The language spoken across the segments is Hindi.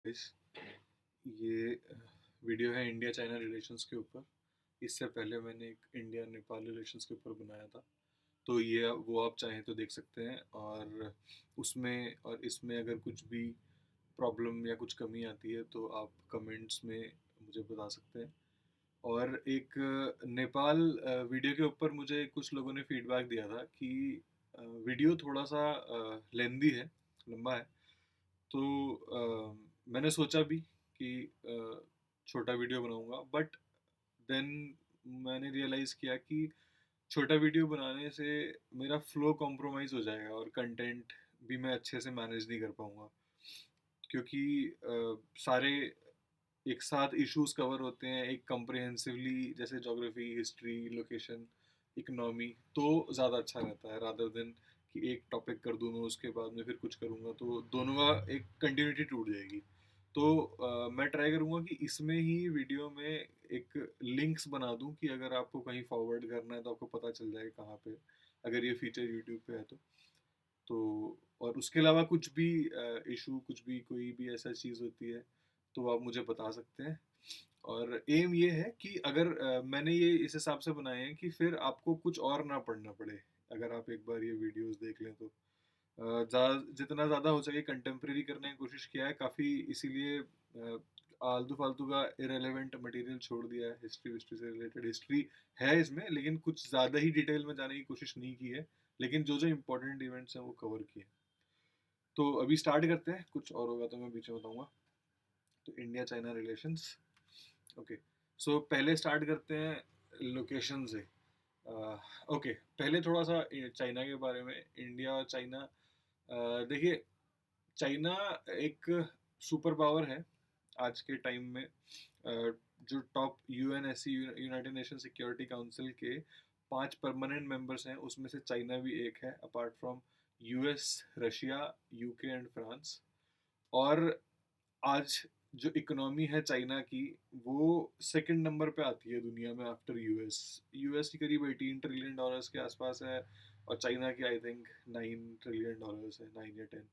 गाइस, ये वीडियो है इंडिया चाइना रिलेशंस के ऊपर। इससे पहले मैंने एक इंडिया नेपाल रिलेशंस के ऊपर बनाया था, तो ये वो आप चाहें तो देख सकते हैं। और उसमें और इसमें अगर कुछ भी प्रॉब्लम या कुछ कमी आती है तो आप कमेंट्स में मुझे बता सकते हैं। और एक नेपाल वीडियो के ऊपर मुझे कुछ लोगों ने फीडबैक दिया था कि वीडियो थोड़ा सा लेंदी है, लंबा है। तो मैंने सोचा भी कि छोटा वीडियो बनाऊंगा, बट देन मैंने रियलाइज़ किया कि छोटा वीडियो बनाने से मेरा फ्लो कॉम्प्रोमाइज़ हो जाएगा और कंटेंट भी मैं अच्छे से मैनेज नहीं कर पाऊंगा, क्योंकि सारे एक साथ इश्यूज कवर होते हैं एक कम्प्रिहेंसिवली, जैसे ज्योग्राफी, हिस्ट्री, लोकेशन, इकोनॉमी। तो ज़्यादा अच्छा रहता है रादर देन कि एक टॉपिक कर दूँ मैं, उसके बाद में फिर कुछ करूँगा तो दोनों का एक कंटिन्यूटी टूट जाएगी। तो मैं ट्राई करूँगा कि इसमें ही वीडियो में एक लिंक्स बना दूँ कि अगर आपको कहीं फॉरवर्ड करना है तो आपको पता चल जाए कहाँ पे, अगर ये फीचर यूट्यूब पे है तो। और उसके अलावा कुछ भी इशू, कुछ भी कोई भी ऐसा चीज़ होती है तो आप मुझे बता सकते हैं। और एम ये है कि अगर मैंने ये इस हिसाब से बनाए हैं कि फिर आपको कुछ और ना पढ़ना पड़े, अगर आप एक बार ये वीडियोस देख लें तो। जितना ज़्यादा हो सके कंटेम्प्रेरी करने की कोशिश किया है काफ़ी, इसीलिए आलतू फालतू का इरेलीवेंट मटेरियल छोड़ दिया है। हिस्ट्री विस्ट्री से रिलेटेड हिस्ट्री है इसमें, लेकिन कुछ ज़्यादा ही डिटेल में जाने की कोशिश नहीं की है, लेकिन जो जो इम्पोर्टेंट इवेंट्स हैं वो कवर किए। तो अभी स्टार्ट करते हैं, कुछ और होगा तो मैं बीच में बताऊंगा। तो इंडिया चाइना रिलेशंस, ओके। सो पहले स्टार्ट करते हैं लोकेशन से। ओके, पहले थोड़ा सा चाइना के बारे में। इंडिया और चाइना, देखिए, चाइना एक सुपर पावर है आज के टाइम में। जो top UNSC, United nation security council के 5 परमानेंट मेंबर्स हैं, उसमें से चाइना भी एक है, apart from US, Russia, UK and France. और आज जो इकोनॉमी है चाइना की, वो सेकंड नंबर पे आती है दुनिया में आफ्टर यूएस। यूएस की करीब 18 ट्रिलियन डॉलर्स के आसपास है, और चाइना की आई थिंक 9 ट्रिलियन डॉलर्स है, 9 या 10।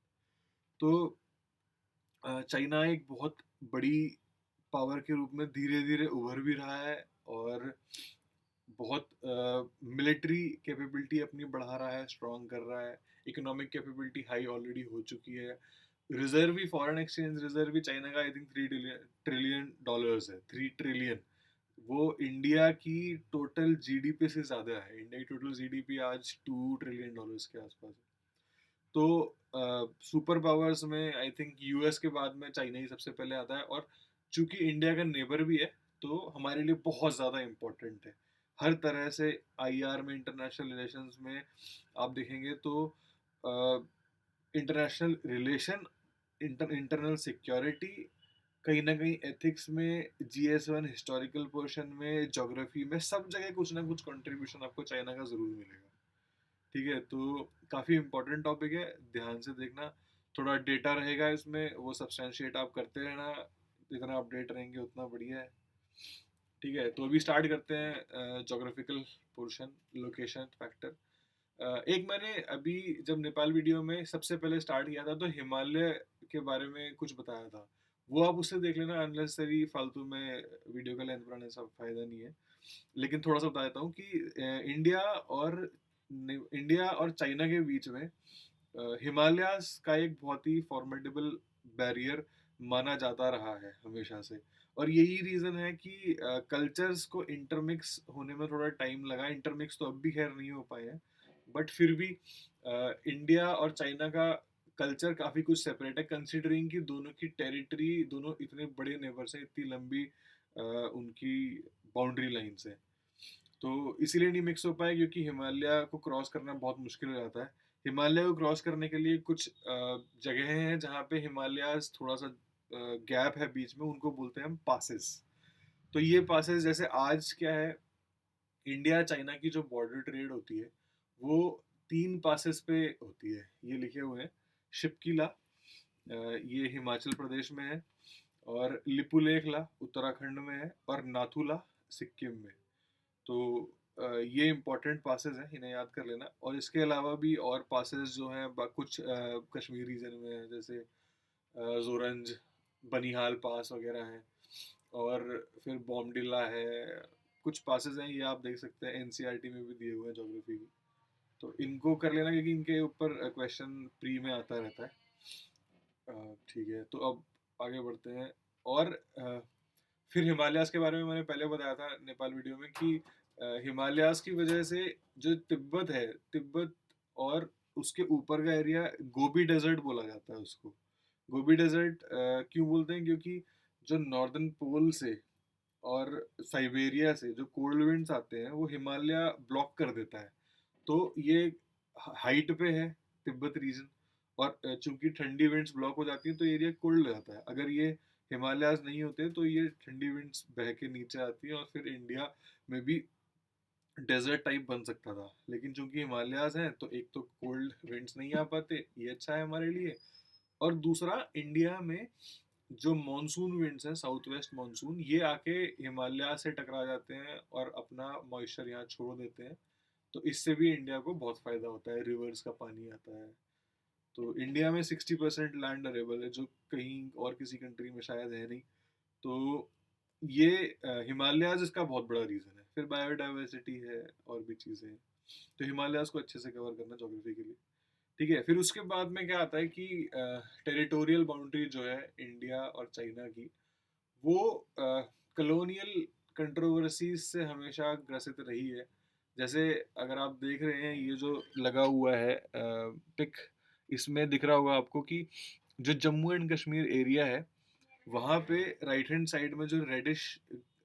तो चाइना एक बहुत बड़ी पावर के रूप में धीरे धीरे उभर भी रहा है, और बहुत मिलिट्री कैपेबिलिटी अपनी बढ़ा रहा है, स्ट्रॉन्ग कर रहा है। इकोनॉमिक कैपेबिलिटी हाई ऑलरेडी हो चुकी है। रिजर्व भी, फॉरेन एक्सचेंज रिजर्व भी चाइना का आई थिंक 3 ट्रिलियन डॉलर्स है, 3 ट्रिलियन। वो इंडिया की टोटल जीडीपी से ज़्यादा है। इंडिया की टोटल जीडीपी आज 2 ट्रिलियन डॉलर्स के आसपास है। तो सुपर पावर्स में आई थिंक यूएस के बाद में चाइना ही सबसे पहले आता है। और चूंकि इंडिया का नेबर भी है, तो हमारे लिए बहुत ज़्यादा इम्पोर्टेंट है हर तरह से। आईआर में, इंटरनेशनल रिलेशंस में आप देखेंगे तो इंटरनेशनल रिलेशन, इंटरनल सिक्योरिटी, कहीं ना कहीं एथिक्स में, जीएस1 हिस्टोरिकल पोर्शन में, ज्योग्राफी में, सब जगह कुछ ना कुछ कंट्रीब्यूशन आपको चाइना का ज़रूर मिलेगा। ठीक है, तो काफ़ी इंपॉर्टेंट टॉपिक है, ध्यान से देखना। थोड़ा डेटा रहेगा इसमें, वो सब्सटेंशिएट आप करते रहना। जितना अपडेट रहेंगे उतना बढ़िया है। ठीक है, तो अभी स्टार्ट करते हैं जोग्राफिकल पोर्शन, लोकेशन फैक्टर। एक मैंने अभी जब नेपाल वीडियो में सबसे पहले स्टार्ट किया था तो हिमालय के बारे में कुछ बताया था। वो आप उससे देख लेना, अननेसेसरी फालतू में वीडियो का लेंथ बढ़ाने से फायदा नहीं है। लेकिन थोड़ा सा बता देता हूँ कि और इंडिया और चाइना के बीच में हिमालयास का एक बहुत ही फॉर्मेडेबल बैरियर माना जाता रहा है हमेशा से। और यही रीज़न है कि कल्चर्स को इंटरमिक्स होने में थोड़ा टाइम लगा। इंटरमिक्स तो अब भी खैर नहीं हो पाए हैं, बट फिर भी इंडिया और चाइना का कल्चर काफ़ी कुछ सेपरेट है, कंसिडरिंग कि दोनों की टेरिटरी, दोनों इतने बड़े नेबर्स हैं, इतनी लंबी उनकी बाउंड्री लाइन्स हैं। तो इसीलिए नहीं मिक्स हो पाए, क्योंकि हिमालय को क्रॉस करना बहुत मुश्किल हो जाता है। हिमालय को क्रॉस करने के लिए कुछ जगह हैं जहाँ पे हिमालय थोड़ा सा गैप है बीच में, उनको बोलते हैं हम पासेस। तो ये पासेस, जैसे आज क्या है, इंडिया चाइना की जो बॉर्डर ट्रेड होती है वो 3 पासेस पे होती है, ये लिखे हुए हैं। शिपकीला, ये हिमाचल प्रदेश में है, और लिपुलेखला उत्तराखंड में है, और नाथुला सिक्किम में। तो ये इंपॉर्टेंट पासेस हैं, इन्हें याद कर लेना। और इसके अलावा भी और पासेस जो हैं कुछ कश्मीर रीजन में है, जैसे जोरंज, बनिहाल पास वगैरह हैं, और फिर बॉमडिला है। कुछ पासेस हैं, ये आप देख सकते हैं, एनसीईआरटी में भी दिए हुए हैं ज्योग्राफी की। तो इनको कर लेना, क्योंकि इनके ऊपर क्वेश्चन प्री में आता रहता है। ठीक है, तो अब आगे बढ़ते हैं। और फिर हिमालयाज के बारे में मैंने पहले बताया था नेपाल वीडियो में कि हिमालयाज की वजह से जो तिब्बत है, तिब्बत और उसके ऊपर का एरिया गोबी डेजर्ट बोला जाता है उसको। गोबी डेजर्ट क्यों बोलते हैं? क्योंकि जो नॉर्दर्न पोल से और साइबेरिया से जो कोल्ड विंड्स आते हैं वो हिमालय ब्लॉक कर देता है। तो ये हाइट पे है तिब्बत रीजन, और चूंकि ठंडी विंड्स ब्लॉक हो जाती हैं तो एरिया कोल्ड हो जाता है। अगर ये हिमालयाज नहीं होते तो ये ठंडी विंड्स बह के नीचे आती है और फिर इंडिया में भी डेजर्ट टाइप बन सकता था। लेकिन चूंकि हिमालयाज हैं तो एक तो कोल्ड विंड्स नहीं आ पाते, ये अच्छा है हमारे लिए। और दूसरा, इंडिया में जो मॉनसून विंड्स हैं, साउथ वेस्ट मॉनसून, ये आके हिमालय से टकरा जाते हैं और अपना मॉइस्चर यहाँ छोड़ देते हैं। तो इससे भी इंडिया को बहुत फायदा होता है, रिवर्स का पानी आता है। तो इंडिया में 60% लैंड अरेबल है, जो कहीं और किसी कंट्री में शायद है नहीं। तो ये हिमालयाज इसका बहुत बड़ा रीज़न है। फिर बायोडाइवर्सिटी है और भी चीज़ें हैं। तो हिमालयाज को अच्छे से कवर करना ज्योग्राफी के लिए। ठीक है, फिर उसके बाद में क्या आता है कि टेरिटोरियल बाउंड्री जो है इंडिया और चाइना की, वो कॉलोनियल कंट्रोवर्सीज से हमेशा ग्रसित रही है। जैसे अगर आप देख रहे हैं, ये जो लगा हुआ है पिक, इसमें दिख रहा होगा आपको कि जो जम्मू एंड कश्मीर एरिया है, वहाँ पे राइट हैंड साइड में जो रेडिश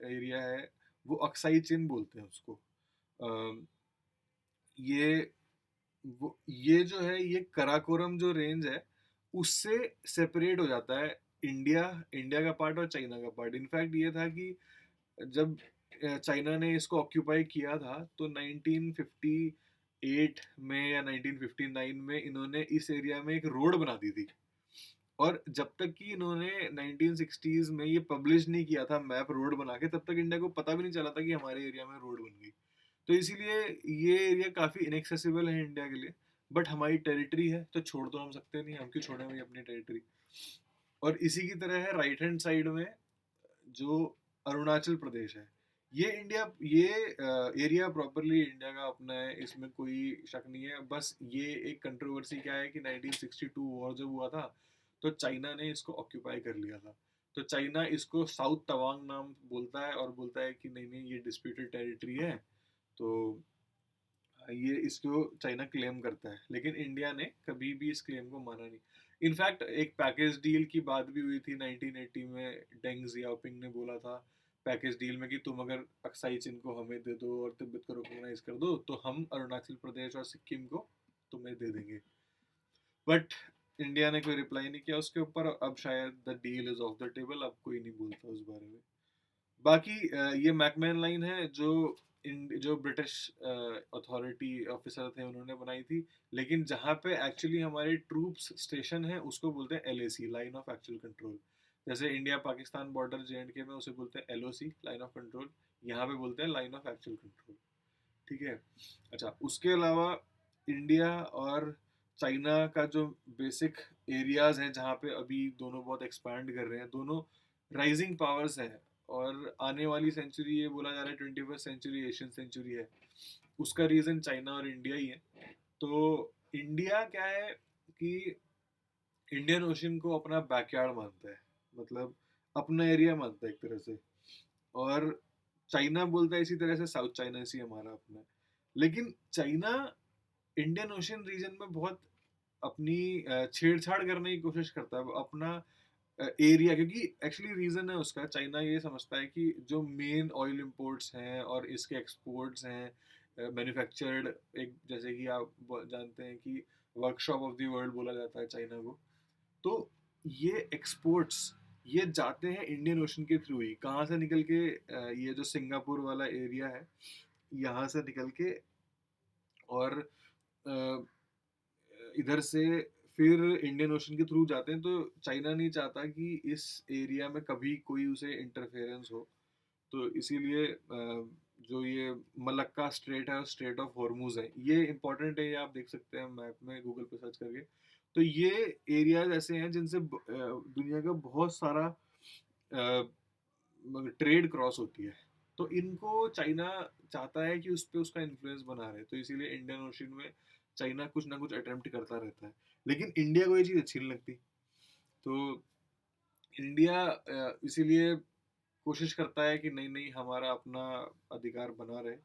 एरिया है, वो अक्साई चिन बोलते हैं उसको। अ, ये ये जो है, ये कराकोरम जो रेंज है, उससे सेपरेट हो जाता है इंडिया इंडिया का पार्ट और चाइना का पार्ट। इनफैक्ट ये था कि जब चाइना ने इसको ऑक्यूपाई किया था तो 1958 में या 1959 में इन्होंने इस एरिया में एक रोड बना दी थी। और जब तक कि इन्होंने 1960s में ये पब्लिश नहीं किया था मैप रोड बना के, तब तक इंडिया को पता भी नहीं चला था कि हमारे एरिया में रोड बन गई। तो इसीलिए ये एरिया काफ़ी इनएक्सेसिबल है इंडिया के लिए। बट हमारी टेरिटरी है तो छोड़ तो हम सकते नहीं, हम क्यों छोड़ें भाई अपनी टेरिटरी। और इसी की तरह है राइट हैंड साइड में जो अरुणाचल प्रदेश है, ये एरिया प्रॉपरली इंडिया का अपना है, इसमें कोई शक नहीं है। बस ये एक कंट्रोवर्सी क्या है कि 1962 वॉर जब हुआ था तो चाइना ने इसको ऑक्यूपाई कर लिया था। तो चाइना इसको साउथ तवांग नाम बोलता है और बोलता है कि नहीं नहीं, ये डिस्प्यूटेड टेरिटरी है। तो ये इसको चाइना क्लेम करता है, लेकिन इंडिया ने कभी भी इस क्लेम को माना नहीं। इनफैक्ट एक पैकेज डील की बात भी हुई थी 1980 में, डेंग जियाओपिंग ने बोला था पैकेज डील में कि तुम अगर अक्साई चिन को हमें दे दो और तिब्बत को रिकॉग्नाइज कर दो तो हम अरुणाचल प्रदेश और सिक्किम को तुम्हें दे देंगे। बट इंडिया ने कोई रिप्लाई नहीं किया उसके ऊपर। अब शायद the deal is of the table, अब कोई नहीं बोलता उस बारे में। बाकी ये मैकमैन लाइन है जो ब्रिटिश अथॉरिटी ऑफिसर थे उन्होंने बनाई थी। लेकिन जहाँ पे एक्चुअली हमारे ट्रूप्स स्टेशन है उसको बोलते हैं LAC, line of actual control. जैसे इंडिया पाकिस्तान बॉर्डर जेएंडके में उसे बोलते हैं एलओसी, लाइन ऑफ कंट्रोल। यहाँ पे बोलते हैं लाइन ऑफ एक्चुअल कंट्रोल। ठीक है। अच्छा, उसके अलावा इंडिया और चाइना का जो बेसिक एरियाज हैं जहाँ पे अभी दोनों बहुत एक्सपैंड कर रहे हैं, दोनों राइजिंग पावर्स हैं। और आने वाली सेंचुरी, ये बोला जा रहा है 21st सेंचुरी एशियन सेंचुरी है, उसका रीज़न चाइना और इंडिया ही है। तो इंडिया क्या है कि इंडियन ओशन को अपना बैकयार्ड मानता है, मतलब अपना एरिया मानता है एक तरह से। और चाइना बोलता है इसी तरह से साउथ चाइना सी हमारा अपना है। लेकिन चाइना इंडियन ओशन रीजन में बहुत अपनी छेड़छाड़ करने की कोशिश करता है अपना एरिया, क्योंकि एक्चुअली रीज़न है उसका, चाइना ये समझता है कि जो मेन ऑयल इंपोर्ट्स हैं और इसके एक्सपोर्ट्स हैं मैन्युफैक्चर्ड, एक जैसे कि आप जानते हैं कि वर्कशॉप ऑफ द वर्ल्ड बोला जाता है चाइना को। तो ये एक्सपोर्ट्स ये जाते हैं इंडियन ओशन के थ्रू ही, कहाँ से निकल के ये जो सिंगापुर वाला एरिया है यहाँ से निकल के, और इधर से फिर इंडियन ओशन के थ्रू जाते हैं। तो चाइना नहीं चाहता कि इस एरिया में कभी कोई उसे इंटरफेरेंस हो। तो इसीलिए जो ये मलक्का स्ट्रेट है, स्ट्रेट ऑफ हॉर्मूज है, ये इंपॉर्टेंट है, ये आप देख सकते हैं मैप में गूगल पे सर्च करके। तो ये एरियाज ऐसे हैं जिनसे दुनिया का बहुत सारा ट्रेड क्रॉस होती है। तो इनको चाइना चाहता है कि उस पे उसका इन्फ्लुएंस बना रहे, तो इसीलिए इंडियन ओशन में चाइना कुछ ना कुछ अटेम्प्ट करता रहता है। लेकिन इंडिया को ये चीज़ अच्छी नहीं लगती। तो इंडिया इसीलिए कोशिश करता है कि नहीं नहीं हमारा अपना अधिकार बना रहे।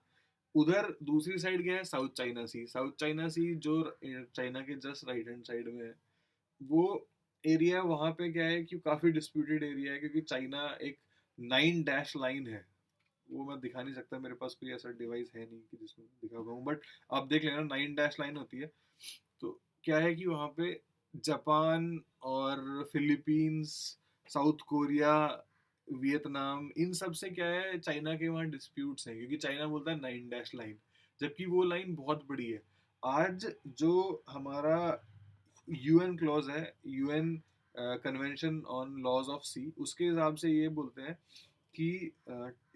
उधर दूसरी साइड क्या है, साउथ चाइना सी। साउथ चाइना सी जो चाइना के जस्ट राइट हैंड साइड में है, वो एरिया वहाँ पे क्या है कि काफ़ी डिस्प्यूटेड एरिया है, क्योंकि चाइना एक 9 डैश लाइन है। वो मैं दिखा नहीं सकता, मेरे पास कोई ऐसा डिवाइस है नहीं कि जिसमें दिखा पाऊँ, बट आप देख लेना 9 डैश लाइन होती है। तो क्या है कि वहाँ पे जापान और फिलीपींस, साउथ कोरिया, वियतनाम, इन सब से क्या है, चाइना के वहाँ डिस्प्यूट्स हैं, क्योंकि चाइना बोलता है 9 डैश लाइन, जबकि वो लाइन बहुत बड़ी है। आज जो हमारा यूएन क्लॉज है, UN convention on laws of sea, उसके हिसाब से ये बोलते हैं कि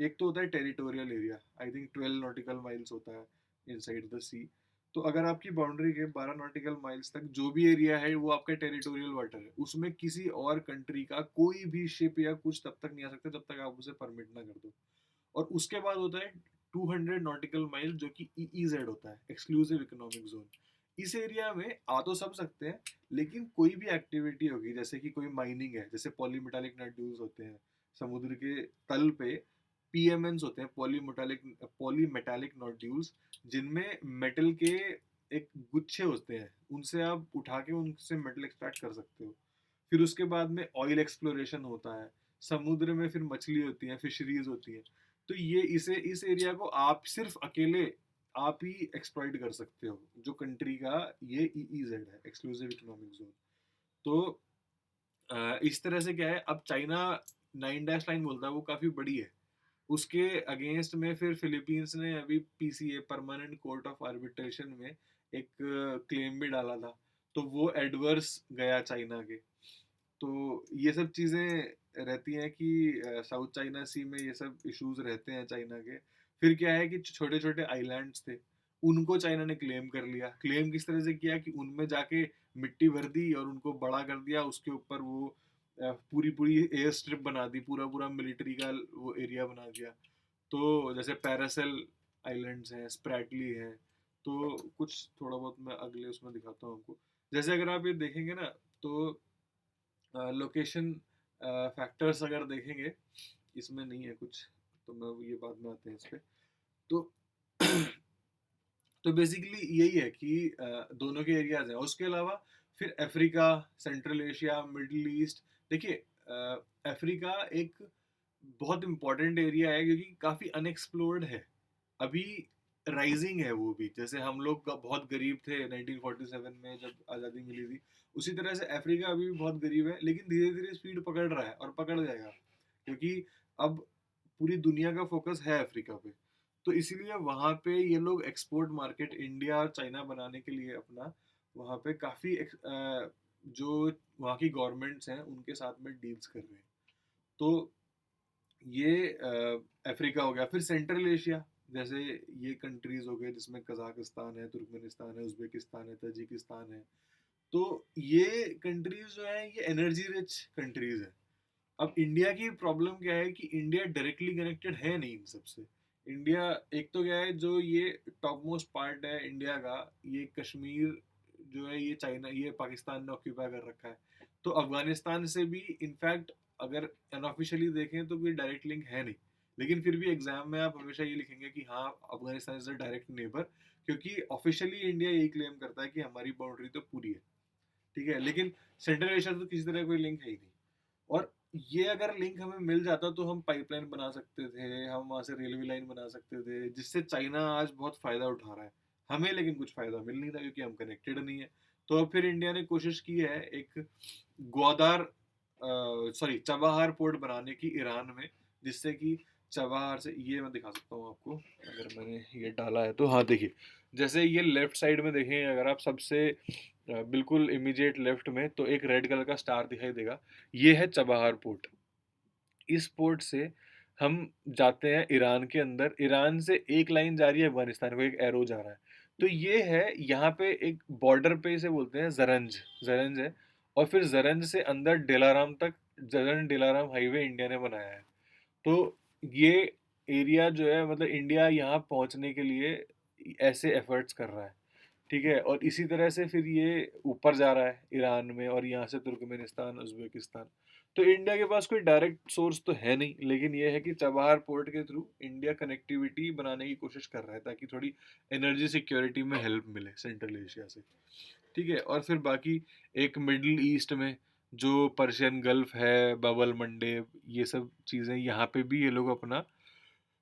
एक तो होता है territorial area, I think 12 nautical miles होता है इनसाइड द सी। तो अगर आपकी बाउंड्री के 12 नॉटिकल माइल्स तक जो भी एरिया है वो आपका टेरिटोरियल वाटर है, उसमें किसी और कंट्री का कोई भी शिप या कुछ तब तक नहीं आ सकता जब तक आप उसे परमिट ना कर दो। और उसके बाद होता है 200 नॉटिकल माइल, जो कि ईईजेड होता है, एक्सक्लूसिव इकोनॉमिक जोन। इस एरिया में आ तो सब सकते हैं, लेकिन कोई भी एक्टिविटी होगी, जैसे कि कोई माइनिंग है, जैसे पॉलीमेटालिक नड्यूल्स होते हैं समुद्र के तल पे, पीएमएन्स होते हैं, पॉलीमेटालिक नोड्यूल्स, जिनमें मेटल के एक गुच्छे होते हैं, उनसे आप उठा के उनसे मेटल एक्सट्रैक्ट कर सकते हो। फिर उसके बाद में ऑयल एक्सप्लोरेशन होता है, समुद्र में फिर मछली होती है, फिशरीज होती है। तो ये इस एरिया को आप सिर्फ अकेले आप ही एक्सप्लॉइट कर सकते हो, जो कंट्री का ये ईईजेड है, एक्सक्लूसिव इकोनॉमिक जोन। तो इस तरह से क्या है, अब चाइना 9 डैश लाइन बोलता है, वो काफ़ी बड़ी है। उसके अगेंस्ट में फिर फिलीपींस ने अभी PCA, permanent court of arbitration में एक क्लेम भी डाला था, तो वो एडवर्स गया चाइना के। तो ये सब चीज़ें रहती हैं कि साउथ चाइना सी में ये सब इश्यूज रहते हैं चाइना के। फिर क्या है कि छोटे छोटे आइलैंड्स थे, उनको चाइना ने क्लेम कर लिया। क्लेम किस तरह से किया कि उनमें जाके मिट्टी भर दी और उनको बड़ा कर दिया, उसके ऊपर वो पूरी पूरी एयर स्ट्रिप बना दी, पूरा पूरा मिलिट्री का वो एरिया बना दिया। तो जैसे पैरासेल आइलैंड्स हैं, स्प्रैटली हैं। तो कुछ थोड़ा बहुत मैं अगले उसमें दिखाता हूँ आपको। जैसे अगर आप ये देखेंगे ना, तो लोकेशन फैक्टर्स अगर देखेंगे, इसमें नहीं है कुछ, तो मैं ये बाद में आते हैं इस पे। तो तो बेसिकली यही है कि दोनों के एरियाज हैं। उसके अलावा फिर Africa, central Asia, middle east. देखिए, अफ्रीका एक बहुत इंपॉर्टेंट एरिया है, क्योंकि काफ़ी अनएक्सप्लोर्ड है अभी, राइजिंग है वो भी। जैसे हम लोग बहुत गरीब थे 1947 में जब आज़ादी मिली थी, उसी तरह से अफ्रीका अभी भी बहुत गरीब है, लेकिन धीरे धीरे स्पीड पकड़ रहा है और पकड़ जाएगा, क्योंकि अब पूरी दुनिया का फोकस है अफ्रीका पे। तो इसीलिए वहाँ पे ये लोग एक्सपोर्ट मार्केट इंडिया और चाइना बनाने के लिए अपना, वहाँ पे काफ़ी जो वहाँ की गवर्नमेंट्स हैं उनके साथ में डील्स कर रहे हैं। तो ये अफ्रीका हो गया। फिर सेंट्रल एशिया, जैसे ये कंट्रीज हो गए जिसमें कजाकिस्तान है, तुर्कमेनिस्तान है, उज्बेकिस्तान है, तजिकिस्तान है। तो ये कंट्रीज जो है ये एनर्जी रिच कंट्रीज है। अब इंडिया की प्रॉब्लम क्या है कि इंडिया डायरेक्टली कनेक्टेड है नहीं इन सबसे। इंडिया, एक तो क्या है, जो ये टॉप मोस्ट पार्ट है इंडिया का, ये कश्मीर जो है, ये चाइना, ये पाकिस्तान ने ऑक्यूपाई कर रखा है। तो अफगानिस्तान से भी इनफैक्ट अगर अनऑफिशियली देखें तो कोई डायरेक्ट लिंक है नहीं, लेकिन फिर भी एग्जाम में आप हमेशा ये लिखेंगे कि हाँ, Afghanistan is a direct neighbour, क्योंकि ऑफिशियली इंडिया यही क्लेम करता है कि हमारी बाउंड्री तो पूरी है, ठीक है। लेकिन सेंट्रल एशिया तो किसी तरह कोई लिंक है ही नहीं। और ये अगर लिंक हमें मिल जाता तो हम पाइपलाइन बना सकते थे, हम वहाँ से रेलवे लाइन बना सकते थे, जिससे चाइना आज बहुत फ़ायदा उठा रहा है। हमें लेकिन कुछ फ़ायदा मिल नहीं रहा, क्योंकि हम कनेक्टेड नहीं है। तो अब फिर इंडिया ने कोशिश की है एक ग्वादार, सॉरी, चबाहार पोर्ट बनाने की ईरान में, जिससे कि चबाहार से, ये मैं दिखा सकता हूँ आपको, अगर मैंने ये डाला है तो। हाँ देखिए, जैसे ये लेफ्ट साइड में देखें अगर आप, सबसे बिल्कुल इमीडिएट लेफ्ट में, तो एक रेड कलर का स्टार दिखाई देगा, ये है चबाहार पोर्ट। इस पोर्ट से हम जाते हैं ईरान के अंदर, ईरान से एक लाइन जा रही है अफगानिस्तान को, एक एरो जा रहा है। तो ये है यहाँ पे एक बॉर्डर पे इसे बोलते हैं जरंज, जरंज है। और फिर जरंज से अंदर डिलाराम तक जरंज डिलाराम हाईवे इंडिया ने बनाया है। तो ये एरिया जो है मतलब इंडिया यहाँ पहुँचने के लिए ऐसे एफर्ट्स कर रहा है, ठीक है। और इसी तरह से फिर ये ऊपर जा रहा है ईरान में, और यहाँ से तुर्कमेनिस्तान, उज्बेकिस्तान। तो इंडिया के पास कोई डायरेक्ट सोर्स तो है नहीं, लेकिन ये है कि चबहार पोर्ट के थ्रू इंडिया कनेक्टिविटी बनाने की कोशिश कर रहा है ताकि थोड़ी एनर्जी सिक्योरिटी में हेल्प मिले सेंट्रल एशिया से, ठीक है। और फिर बाकी एक मिडिल ईस्ट में जो पर्शियन गल्फ है, बबल मंडेब, ये सब चीज़ें यहाँ पे भी ये लोग अपना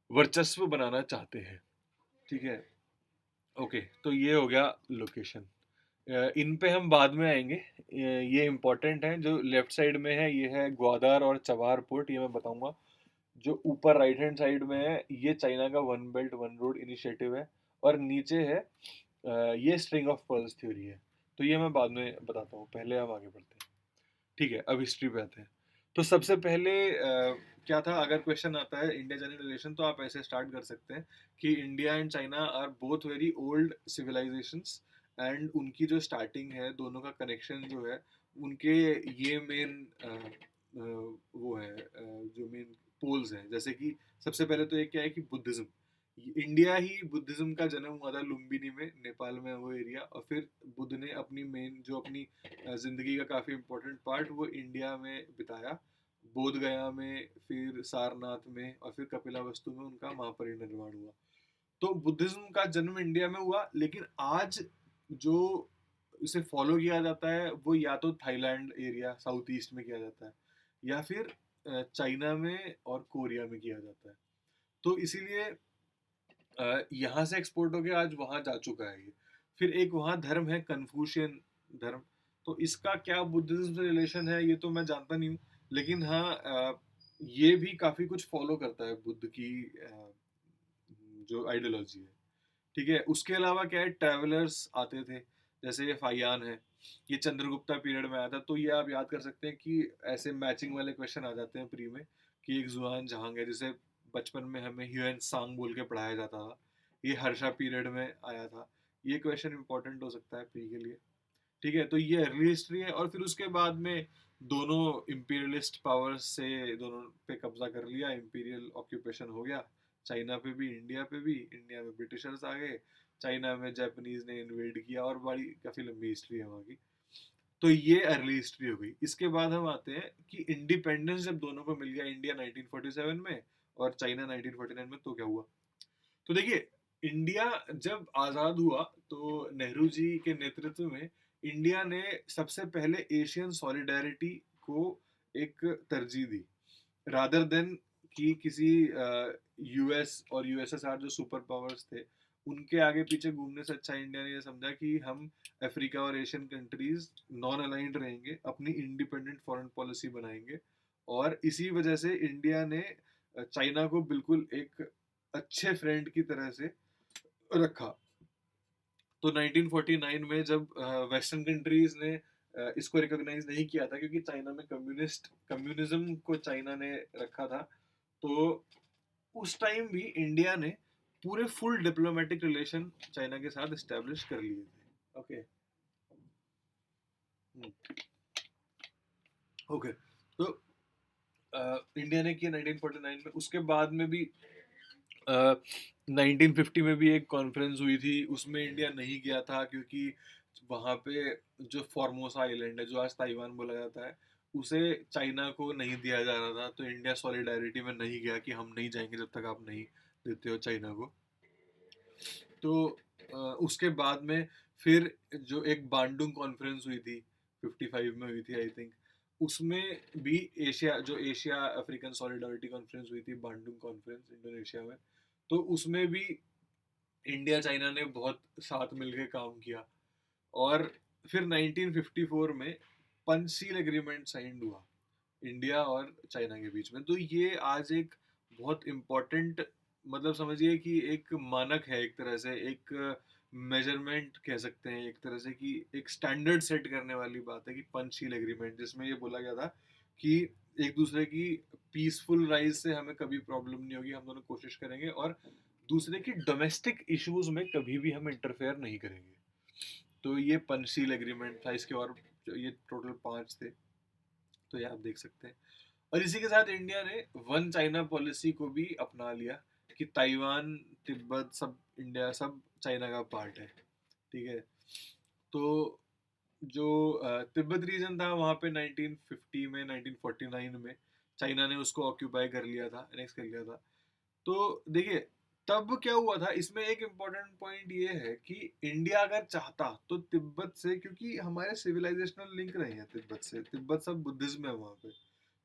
वर्चस्व बनाना चाहते हैं, ठीक है। ओके, तो ये हो गया लोकेशन। इन पे हम बाद में आएंगे, ये इम्पोर्टेंट है। जो लेफ्ट साइड में है ये है ग्वादर और चबार पोर्ट, ये मैं बताऊंगा। जो ऊपर राइट हैंड साइड में है ये चाइना का one belt one road initiative है। और नीचे है ये स्ट्रिंग ऑफ पर्ल्स थ्योरी है। तो ये मैं बाद में बताता हूँ, पहले हम आगे बढ़ते हैं, ठीक है। अब हिस्ट्री पे आते हैं। तो सबसे पहले क्या था, अगर क्वेश्चन आता है इंडिया चाइना रिलेशन तो आप ऐसे स्टार्ट कर सकते हैं कि India and China are both very old civilizations, एंड उनकी जो स्टार्टिंग है, दोनों का कनेक्शन जो है, उनके ये मेन वो है जो मेन पोल्स हैं। जैसे कि सबसे पहले तो एक क्या है कि बुद्धिज्म, इंडिया ही बुद्धिज्म का जन्म हुआ था लुम्बिनी में, नेपाल में वो एरिया। और फिर बुद्ध ने अपनी मेन जो अपनी जिंदगी का काफी इम्पोर्टेंट पार्ट वो इंडिया में बिताया, बोध गया में, फिर सारनाथ में, और फिर कपिलावस्तु में उनका महापरिनिर्वाण हुआ। तो बुद्धिज्म का जन्म इंडिया में हुआ, लेकिन आज जो इसे फॉलो किया जाता है वो या तो थाईलैंड एरिया साउथ ईस्ट में किया जाता है, या फिर चाइना में और कोरिया में किया जाता है। तो इसीलिए यहाँ से एक्सपोर्ट होके आज वहाँ जा चुका है ये। फिर एक वहाँ धर्म है कन्फ्यूशियन धर्म। तो इसका क्या बुद्धिज्म से रिलेशन है ये तो मैं जानता नहीं हूँ, लेकिन हाँ ये भी काफी कुछ फॉलो करता है बुद्ध की जो आइडियोलॉजी है, ठीक है। उसके अलावा क्या है, ट्रैवलर्स आते थे, जैसे ये फाइयान है, ये चंद्रगुप्ता पीरियड में आया था। तो ये आप याद कर सकते हैं कि ऐसे मैचिंग वाले क्वेश्चन आ जाते हैं प्री में, कि एक जुआन जहांग है जिसे बचपन में हमें ह्यूएन सांग बोल के पढ़ाया जाता था, ये हर्षा पीरियड में आया था। ये क्वेश्चन इंपॉर्टेंट हो सकता है प्री के लिए, ठीक है। तो ये अर्ली हिस्ट्री है। और फिर उसके बाद में दोनों इंपीरियलिस्ट पावर्स से दोनों पे कब्जा कर लिया, इंपीरियल ऑक्यूपेशन हो गया, चाइना पे भी इंडिया पे भी। इंडिया में ब्रिटिशर्स आ गए, चाइना में जापानीज ने इन्वेड किया, और बड़ी काफ़ी लंबी हिस्ट्री है वहाँ की। तो ये अर्ली हिस्ट्री हो गई। इसके बाद हम आते हैं कि इंडिपेंडेंस जब दोनों को मिल गया, इंडिया 1947 में और चाइना 1949 में, तो क्या हुआ। तो देखिए, इंडिया जब आज़ाद हुआ तो नेहरू जी के नेतृत्व में इंडिया ने सबसे पहले एशियन सॉलिडारिटी को एक तरजीह दी, रादर देन कि किसी यूएस और यूएसएसआर जो सुपर पावर्स थे उनके आगे पीछे घूमने से अच्छा इंडिया ने ये समझा कि हम अफ्रीका और एशियन कंट्रीज नॉन अलाइंड रहेंगे, अपनी इंडिपेंडेंट फॉरेन पॉलिसी बनाएंगे। और इसी वजह से इंडिया ने चाइना को बिल्कुल एक अच्छे फ्रेंड की तरह से रखा। तो 1949 में जब वेस्टर्न कंट्रीज ने इसको रिकॉग्नाइज नहीं किया था, क्योंकि चाइना में कम्युनिज्म को चाइना ने रखा था, तो उस टाइम भी इंडिया ने पूरे फुल डिप्लोमेटिक रिलेशन चाइना के साथ एस्टेब्लिश कर लिए थे। ओके ओके, तो इंडिया ने किया 1949 में। उसके बाद में भी 1950 में भी एक कॉन्फ्रेंस हुई थी, उसमें इंडिया नहीं गया था क्योंकि वहाँ पे जो फॉर्मोसा आइलैंड है, जो आज ताइवान बोला जाता है, उसे चाइना को नहीं दिया जा रहा था। तो इंडिया सॉलिडारिटी में नहीं गया कि हम नहीं जाएंगे जब तक आप नहीं देते हो चाइना को। तो उसके बाद में फिर जो एक बांडुंग कॉन्फ्रेंस हुई थी 55 में हुई थी आई थिंक, उसमें भी एशिया जो एशिया अफ्रीकन सॉलिडारिटी कॉन्फ्रेंस हुई थी, बांडुंग कॉन्फ्रेंस इंडोनेशिया में, तो उसमें भी इंडिया चाइना ने बहुत साथ मिलकर काम किया। और फिर 1954 में पंचशील एग्रीमेंट साइन हुआ इंडिया और चाइना के बीच में। तो ये आज एक बहुत इम्पोर्टेंट, मतलब समझिए कि एक मानक है, एक तरह से एक मेजरमेंट कह सकते हैं एक तरह से, कि एक स्टैंडर्ड सेट करने वाली बात है कि पंचशील एग्रीमेंट, जिसमें ये बोला गया था कि एक दूसरे की पीसफुल राइज से हमें कभी प्रॉब्लम नहीं होगी, हम दोनों कोशिश करेंगे और दूसरे की डोमेस्टिक इश्यूज में कभी भी हम इंटरफेयर नहीं करेंगे। तो ये पंचशील एग्रीमेंट था, इसके और ये टोटल 5 थे, तो ये आप देख सकते हैं। और इसी के साथ इंडिया ने वन चाइना पॉलिसी को भी अपना लिया कि ताइवान, तिब्बत सब इंडिया, सब चाइना का पार्ट है। ठीक है। तो जो तिब्बत रीजन था वहाँ पे 1950 में, 1949 में चाइना ने उसको ऑक्यूपाई कर लिया था, एनेक्स कर लिया था। तो देखिए, तब क्या हुआ था, इसमें एक इम्पोर्टेंट पॉइंट ये है कि इंडिया अगर चाहता तो तिब्बत से, क्योंकि हमारे सिविलाइजेशनल लिंक रहे हैं तिब्बत से, तिब्बत सब बुद्धिज्म है वहाँ पे,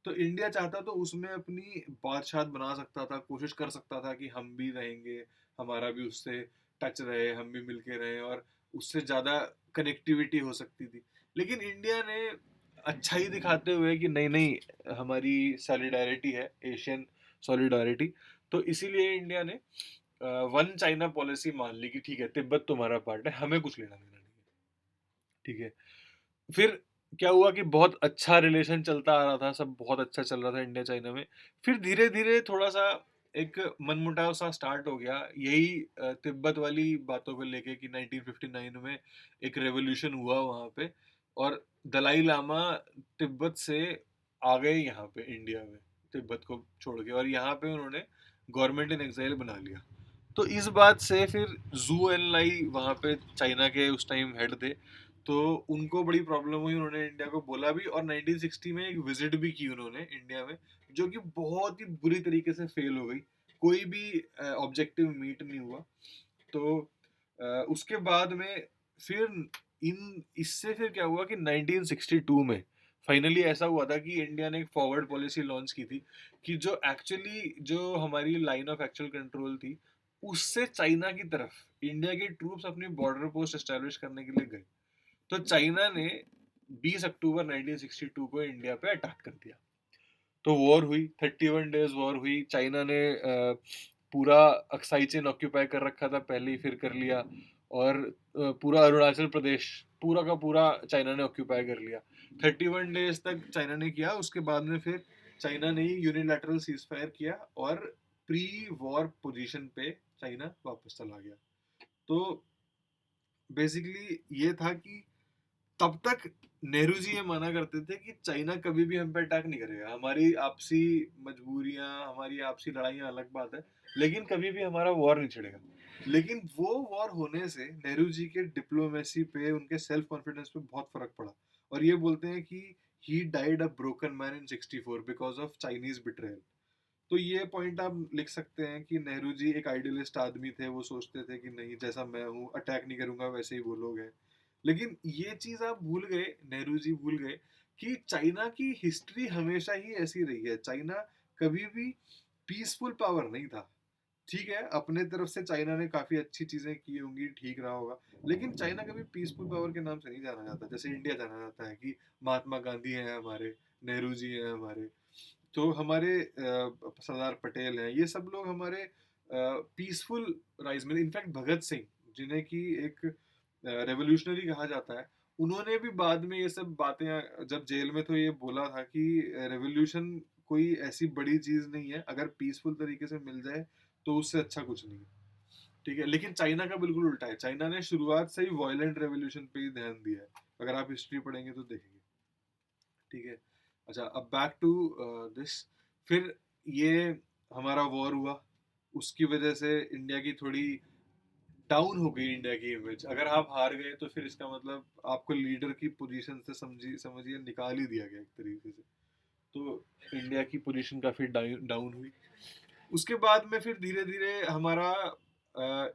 तो इंडिया चाहता तो उसमें अपनी बादशाह बना सकता था, कोशिश कर सकता था कि हम भी रहेंगे, हमारा भी उससे टच रहे, हम भी मिलके रहे, और उससे ज़्यादा कनेक्टिविटी हो सकती थी। लेकिन इंडिया ने अच्छा ही दिखाते हुए कि नहीं नहीं, हमारी सॉलिडारिटी है, एशियन सॉलिडारिटी, तो इसीलिए इंडिया ने वन चाइना पॉलिसी मान ली कि ठीक है, तिब्बत तुम्हारा पार्ट है, हमें कुछ लेना देना नहीं है। ठीक है। फिर क्या हुआ कि बहुत अच्छा रिलेशन चलता आ रहा था, सब बहुत अच्छा चल रहा था इंडिया चाइना में। फिर धीरे धीरे थोड़ा सा एक मनमुटाव सा स्टार्ट हो गया, यही तिब्बत वाली बातों को लेके कि 1959 में एक रेवोल्यूशन हुआ वहाँ पे, और दलाई लामा तिब्बत से आ गए यहाँ पे इंडिया में, तिब्बत को छोड़ के, और यहाँ पे उन्होंने गवर्नमेंट इन एग्जाइल बना लिया। तो इस बात से फिर जू एन लाई वहाँ पे चाइना के उस टाइम हेड थे, तो उनको बड़ी प्रॉब्लम हुई, उन्होंने इंडिया को बोला भी, और 1960 में एक विजिट भी की उन्होंने इंडिया में, जो कि बहुत ही बुरी तरीके से फेल हो गई, कोई भी ऑब्जेक्टिव मीट नहीं हुआ। तो उसके बाद में फिर इन इससे फिर क्या हुआ कि 1962 में फाइनली ऐसा हुआ था कि इंडिया ने एक फॉरवर्ड पॉलिसी लॉन्च की थी, कि जो एक्चुअली जो हमारी लाइन ऑफ एक्चुअल कंट्रोल थी, उससे चाइना की तरफ इंडिया के ट्रूप्स अपनी बॉर्डर पोस्ट एस्टेब्लिश करने के लिए गए। तो चाइना ने 20 अक्टूबर 1962 को इंडिया पे अटैक कर दिया। तो वॉर हुई, 31 डेज वॉर हुई। चाइना ने पूरा अक्साई चीन ऑक्यूपाई कर रखा था पहले ही, फिर कर लिया, और पूरा अरुणाचल प्रदेश पूरा का पूरा चाइना ने ऑक्यूपाई कर लिया। 31 डेज तक चाइना ने किया, उसके बाद में फिर चाइना ने यूनिलैटरल सीज फायर किया, और प्री वॉर पोजीशन पे चाइना वापस चला गया। तो बेसिकली ये था कि तब तक नेहरू जी ये माना करते थे कि चाइना कभी भी हम पे अटैक नहीं करेगा, हमारी आपसी मजबूरियां, हमारी आपसी लड़ाइयां अलग बात है, लेकिन कभी भी हमारा वॉर नहीं छिड़ेगा। लेकिन वो वॉर होने से नेहरू जी के डिप्लोमेसी पे, उनके सेल्फ कॉन्फिडेंस पे बहुत फर्क पड़ा, और ये बोलते हैं कि he died a broken man in 64 because of Chinese betrayal. तो ये पॉइंट आप लिख सकते हैं कि नेहरू जी एक आइडियलिस्ट आदमी थे, वो सोचते थे कि नहीं, जैसा मैं हूँ अटैक नहीं करूंगा, वैसे ही वो लोग हैं। लेकिन ये चीज आप भूल गए, नेहरू जी भूल गए कि चाइना की हिस्ट्री हमेशा ही ऐसी रही है। चाइना कभी भी पीसफुल पावर नहीं था। ठीक है, अपने तरफ से चाइना ने काफी अच्छी चीजें की होंगी, ठीक रहा होगा, लेकिन चाइना कभी पीसफुल पावर के नाम से नहीं जाना जाता, जैसे इंडिया जाना जाता है कि महात्मा गांधी हैं हमारे, नेहरू जी हैं हमारे, तो हमारे सरदार पटेल हैं, ये सब लोग हमारे पीसफुल राइज में। इनफैक्ट भगत सिंह, जिन्हें कि एक रेवोल्यूशनरी कहा जाता है, उन्होंने भी बाद में ये सब बातें, जब जेल में तो ये बोला था कि रेवोल्यूशन कोई ऐसी बड़ी चीज नहीं है, अगर पीसफुल तरीके से मिल जाए तो उससे अच्छा कुछ नहीं है। ठीक है, लेकिन चाइना का बिल्कुल उल्टा है, चाइना ने शुरुआत से ही वॉयलेंट रेवोल्यूशन पे ही ध्यान दिया है, अगर आप हिस्ट्री पढ़ेंगे तो देखेंगे। ठीक है। अच्छा, अब बैक टू दिस। फिर ये हमारा वॉर हुआ, उसकी वजह से इंडिया की थोड़ी डाउन हो गई, इंडिया की इमेज। अगर आप हार गए तो फिर इसका मतलब आपको लीडर की पोजीशन से समझिए निकाल ही दिया गया एक तरीके से। तो इंडिया की पोजीशन काफी डाउन हुई। उसके बाद में फिर धीरे धीरे हमारा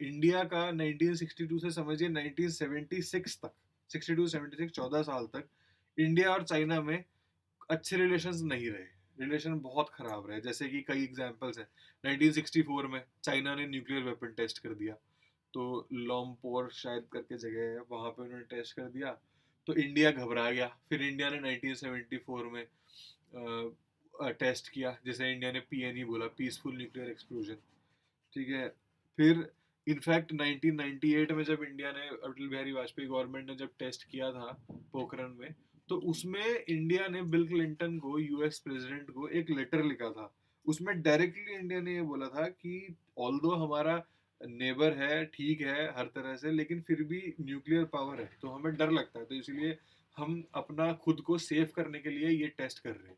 इंडिया का 1962 से समझिए 1976 तक, 62 76 14 साल तक इंडिया और चाइना में अच्छे रिलेशंस नहीं रहे, रिलेशन बहुत खराब रहे। जैसे कि कई एग्जांपल्स हैं, 1964 में चाइना ने न्यूक्लियर वेपन टेस्ट कर दिया, तो लॉम्पोर शायद करके जगह है, वहां पे उन्होंने टेस्ट कर दिया, तो इंडिया घबरा गया। फिर इंडिया ने 1974 में टेस्ट किया, जिसे इंडिया ने पीएनई बोला, पीसफुल न्यूक्लियर एक्सप्लोजन। ठीक है। फिर इनफैक्ट 1998 में जब इंडिया ने, अटल बिहारी वाजपेयी गवर्नमेंट ने जब टेस्ट किया था पोखरण में, तो उसमें इंडिया ने बिल क्लिंटन को, यूएस प्रेसिडेंट को, एक लेटर लिखा था। उसमें डायरेक्टली इंडिया ने ये बोला था कि ऑल्दो हमारा नेबर है, ठीक है हर तरह से, लेकिन फिर भी न्यूक्लियर पावर है, तो हमें डर लगता है, तो इसीलिए हम अपना खुद को सेफ करने के लिए ये टेस्ट कर रहे हैं।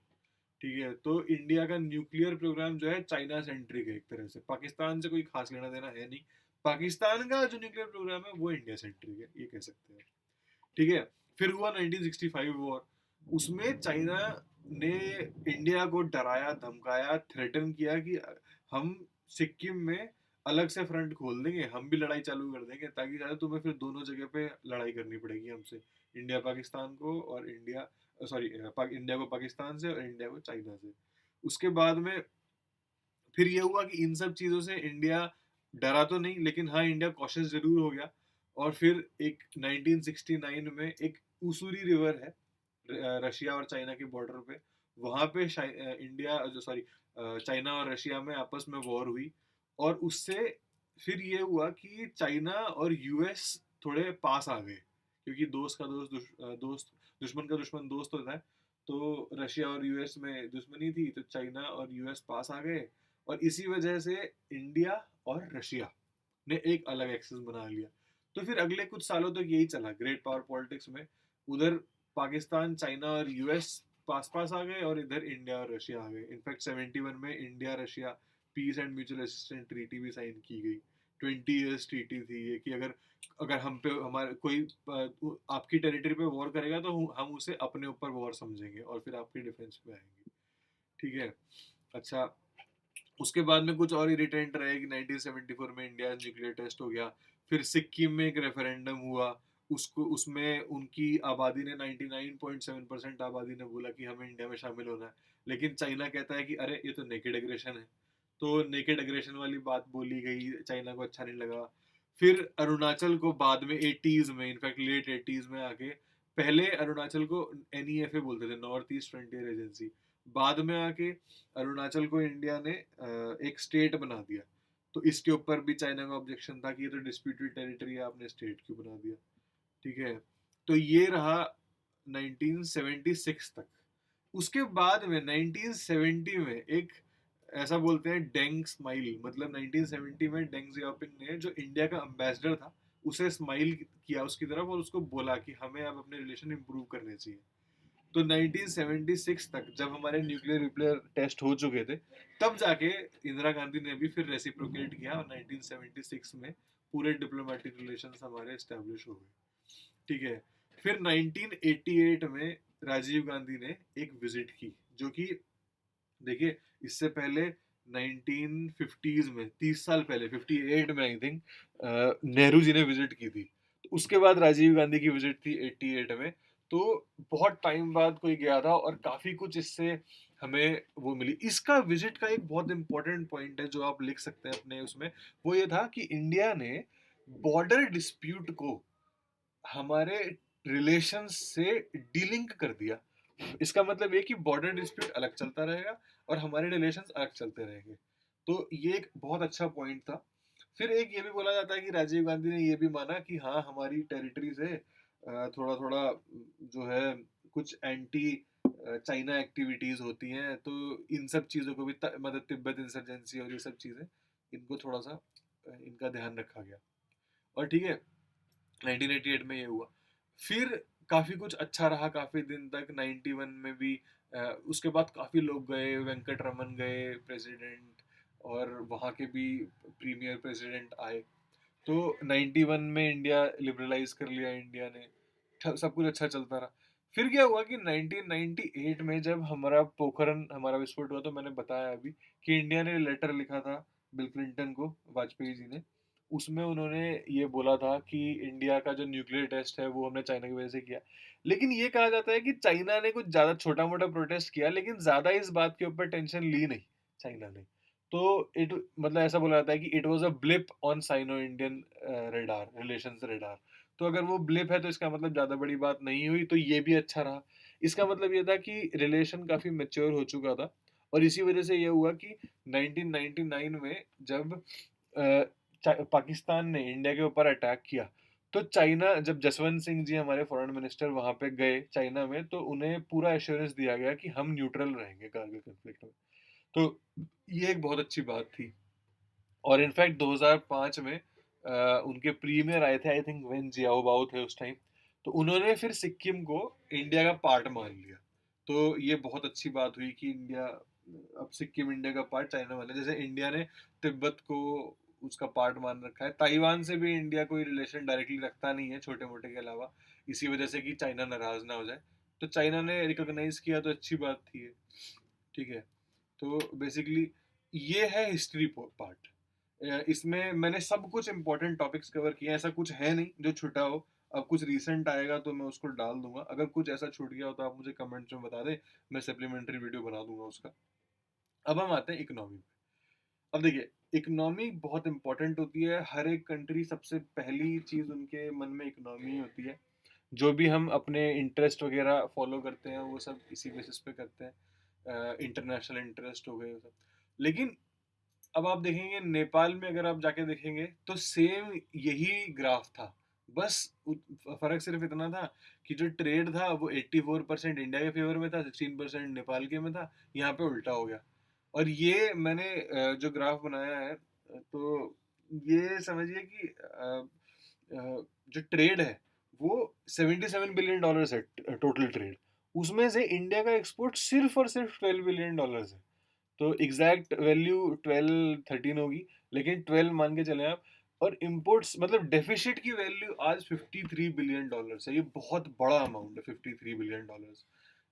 ठीक है, तो इंडिया का न्यूक्लियर प्रोग्राम जो है चाइना सेंट्रिक है एक तरह से, पाकिस्तान से कोई खास लेना देना है नहीं। पाकिस्तान का जो न्यूक्लियर प्रोग्राम है वो इंडिया सेंट्रिक है, ये कह सकते हैं। ठीक है, फिर हुआ 1965 वॉर। उसमें चाइना ने इंडिया को डराया धमकाया, थ्रेटन किया कि हम सिक्किम में अलग से फ्रंट खोल देंगे, हम भी लड़ाई चालू कर देंगे, ताकि शायद तुम्हें फिर दोनों जगह पे लड़ाई करनी पड़ेगी हमसे, इंडिया पाकिस्तान को और इंडिया सॉरी इंडिया को पाकिस्तान से और इंडिया को चाइना से। उसके बाद में फिर ये हुआ कि इन सब चीज़ों से इंडिया डरा तो नहीं, लेकिन हाँ इंडिया कॉशियस जरूर हो गया। और फिर एक 1969 में एक उसूरी रिवर है रशिया और चाइना के बॉर्डर पे, वहाँ पे इंडिया जो सॉरी चाइना और रशिया में आपस में वॉर हुई। और उससे फिर ये हुआ कि चाइना और यूएस थोड़े पास आ गए, क्योंकि दोस्त का दोस्त दोस्त दुश्मन का दुश्मन दोस्त होता है। तो रशिया और यूएस में दुश्मनी थी, तो चाइना और यूएस पास आ गए, और इसी वजह से इंडिया और रशिया ने एक अलग एक्सेस बना लिया। तो फिर अगले कुछ सालों तक यही चला ग्रेट पावर पॉलिटिक्स में। उधर पाकिस्तान चाइना और यूएस पास पास आ गए, और इधर इंडिया और रशिया आ गए। इनफैक्ट 71 में India Russia peace and mutual assistance treaty भी साइन की गई। 20 ईयर्स ट्रीटी थी ये, कि अगर अगर हम पे हमारे कोई आपकी टेरिटरी पे वॉर करेगा तो हम उसे अपने ऊपर वॉर समझेंगे और फिर आपके डिफेंस पे आएंगे। ठीक है। अच्छा, उसके बाद में कुछ और इरिटेंट रहे कि 1974 में इंडिया न्यूक्लियर टेस्ट हो गया। फिर सिक्किम में एक रेफरेंडम हुआ, उसको उसमें उनकी आबादी ने 99.7% आबादी ने बोला कि हमें इंडिया में शामिल होना है। लेकिन चाइना कहता है कि अरे ये तो नेकेड एग्रेशन है। तो नेकेड एग्रेशन वाली बात बोली गई, चाइना को अच्छा नहीं लगा। फिर अरुणाचल को बाद में 80s में, इनफैक्ट लेट 80s में आके, पहले अरुणाचल को NEFA बोलते थे, नॉर्थ ईस्ट फ्रंटियर एजेंसी। बाद में आके अरुणाचल को इंडिया ने एक स्टेट बना दिया। तो इसके ऊपर भी चाइना का ऑब्जेक्शन था कि ये तो डिस्प्यूटेड टेरिटरी है, आपने स्टेट क्यों बना दिया। ठीक है, तो ये रहा 1976 तक। उसके बाद में 1970 में एक ऐसा बोलते हैं डेंग स्माइल, मतलब 1970 में डेंग जियाओपिंग ने, जो इंडिया का एम्बेसडर था, उसे स्माइल किया उसकी तरफ और उसको बोला कि हमें अब अपने रिलेशन इंप्रूव करने चाहिए। तो 1976 तक जब हमारे न्यूक्लियर रिप्लेयर टेस्ट हो चुके थे, तब जाके इंदिरा गांधी ने भी फिर रेसिप्रोकेट किया, और 1976 में पूरे डिप्लोमेटिक रिलेशंस हमारे एस्टेब्लिश हो गए। ठीक है, फिर 1988 में राजीव गांधी ने एक विजिट की, जो कि देखिए इससे पहले 1950s में, 30 साल पहले 58 में आई थिंक नेहरू जी ने विजिट की थी। तो उसके बाद राजीव गांधी की विजिट थी 88 में। तो बहुत टाइम बाद कोई गया था, और काफी कुछ इससे हमें वो मिली। इसका विजिट का एक बहुत इंपॉर्टेंट पॉइंट है जो आप लिख सकते हैं अपने उसमें, वो ये था कि इंडिया ने बॉर्डर डिस्प्यूट को हमारे रिलेशंस से डीलिंक कर दिया। इसका मतलब ये कि बॉर्डर डिस्प्यूट अलग चलता रहेगा और हमारे रिलेशंस अलग चलते रहेंगे। तो ये एक बहुत अच्छा पॉइंट था। फिर एक ये भी बोला जाता है कि राजीव गांधी ने ये भी माना कि हाँ हमारी टेरिटरी से थोड़ा थोड़ा जो है कुछ एंटी चाइना एक्टिविटीज होती हैं, तो इन सब चीज़ों को भी मतलब तिब्बत इंसर्जेंसी और ये सब चीज़ें, इनको थोड़ा सा इनका ध्यान रखा गया। और ठीक है, 1988 में ये हुआ। फिर काफ़ी कुछ अच्छा रहा काफ़ी दिन तक। 91 में भी उसके बाद काफ़ी लोग गए, वेंकट रमन गए प्रेसिडेंट, और वहाँ के भी प्रीमियर प्रेसिडेंट आए। तो 91 में इंडिया लिबरलाइज कर लिया इंडिया ने, सब कुछ अच्छा चलता रहा। फिर क्या हुआ कि 1998 में जब हमारा पोखरन हमारा विस्फोट हुआ, तो मैंने बताया अभी कि इंडिया ने लेटर लिखा था बिल क्लिंटन को, वाजपेयी जी ने। उसमें उन्होंने ये बोला था कि इंडिया का जो न्यूक्लियर टेस्ट है वो हमने चाइना की वजह से किया। लेकिन ये कहा जाता है कि चाइना ने कुछ ज़्यादा छोटा मोटा प्रोटेस्ट किया, लेकिन ज़्यादा इस बात के ऊपर टेंशन ली नहीं चाइना ने। तो इट मतलब ऐसा बोला जाता है कि it was a blip on Sino Indian radar, relations radar. तो अगर वो ब्लिप है तो इसका मतलब ज़्यादा बड़ी बात नहीं हुई, तो ये भी अच्छा रहा। इसका मतलब ये था कि रिलेशन काफ़ी मैच्योर हो चुका था। और इसी वजह से ये हुआ कि 1999 में जब पाकिस्तान ने इंडिया के ऊपर अटैक किया, तो चाइना, जब जसवंत सिंह जी हमारे फॉरेन मिनिस्टर वहां पे गए चाइना में, तो उन्हें पूरा एश्योरेंस दिया गया कि हम न्यूट्रल रहेंगे कारगिल कॉन्फ्लिक्ट में। तो ये एक बहुत अच्छी बात थी। और इनफैक्ट 2005 में उनके प्रीमियर आए थे, आई थिंक वेन जियाओबाओ थे उस टाइम, तो उन्होंने फिर सिक्किम को इंडिया का पार्ट मान लिया। तो ये बहुत अच्छी बात हुई कि इंडिया, अब सिक्किम इंडिया का पार्ट चाइना मान लिया। जैसे इंडिया ने तिब्बत को उसका पार्ट मान रखा है, ताइवान से भी इंडिया कोई रिलेशन डायरेक्टली रखता नहीं है छोटे मोटे के अलावा, इसी वजह से कि चाइना नाराज ना हो जाए। तो चाइना ने रिकॉग्नाइज किया तो अच्छी बात थी ये, ठीक है। तो बेसिकली ये है हिस्ट्री पार्ट। इसमें मैंने सब कुछ इंपॉर्टेंट टॉपिक्स कवर किए हैं, ऐसा कुछ है नहीं जो छूटा हो। अब कुछ रीसेंट आएगा तो मैं उसको डाल दूंगा, अगर कुछ ऐसा छूट गया हो तो आप मुझे कमेंट्स में बता दें, मैं सप्लीमेंट्री वीडियो बना दूंगा उसका। अब हम आते हैं इकोनॉमी पे। अब देखिए, इकोनॉमी बहुत इंपॉर्टेंट होती है, हर एक कंट्री सबसे पहली चीज उनके मन में इकोनॉमी होती है। जो भी हम अपने इंटरेस्ट वगैरह फॉलो करते हैं वो सब इसी बेसिस पे करते हैं, इंटरनेशनल इंटरेस्ट हो गए वो सब। लेकिन अब आप देखेंगे नेपाल में, अगर आप जाके देखेंगे तो सेम यही ग्राफ था। बस फर्क सिर्फ इतना था कि जो ट्रेड था वो 84% इंडिया के फेवर में था, 16% नेपाल के में था। यहाँ पे उल्टा हो गया। और ये मैंने जो ग्राफ बनाया है, तो ये समझिए कि जो ट्रेड है वो $77 बिलियन है, टोटल ट्रेड। उसमें से इंडिया का एक्सपोर्ट सिर्फ और सिर्फ $12 बिलियन है। तो एग्जैक्ट वैल्यू 12-13 होगी, लेकिन 12 मान के चले आप। और इम्पोर्ट्स मतलब डेफिसिट की वैल्यू आज $53 बिलियन है। ये बहुत बड़ा अमाउंट है, $53 बिलियन।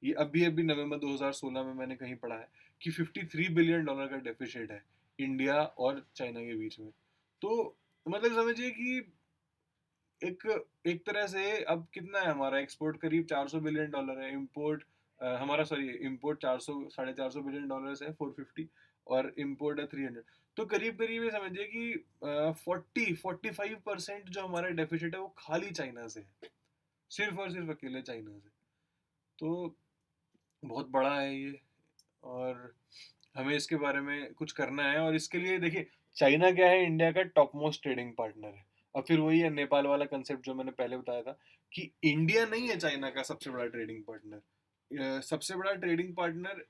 ये अभी अभी नवंबर 2016 में मैंने कहीं पढ़ा है कि $53 बिलियन का डेफिसिट है इंडिया और चाइना के बीच में। तो मतलब समझिए कि एक एक तरह से अब कितना है हमारा एक्सपोर्ट, करीब $400 बिलियन है। इम्पोर्ट हमारा, सॉरी, इम्पोर्ट 400, $450 बिलियन है, 450, और इम्पोर्ट है 300। तो करीब करीब ये समझिए कि 45% जो हमारा डेफिसिट है वो खाली चाइना से है, सिर्फ और सिर्फ अकेले चाइना से। तो बहुत बड़ा है ये, और हमें इसके बारे में कुछ करना है। और इसके लिए देखिए, चाइना क्या है, इंडिया का टॉप मोस्ट ट्रेडिंग पार्टनर है। और फिर वही है नेपाल वाला कंसेप्ट जो मैंने पहले बताया था कि इंडिया नहीं है चाइना का सबसे बड़ा ट्रेडिंग पार्टनर। सबसे बड़ा ट्रेडिंग पार्टनर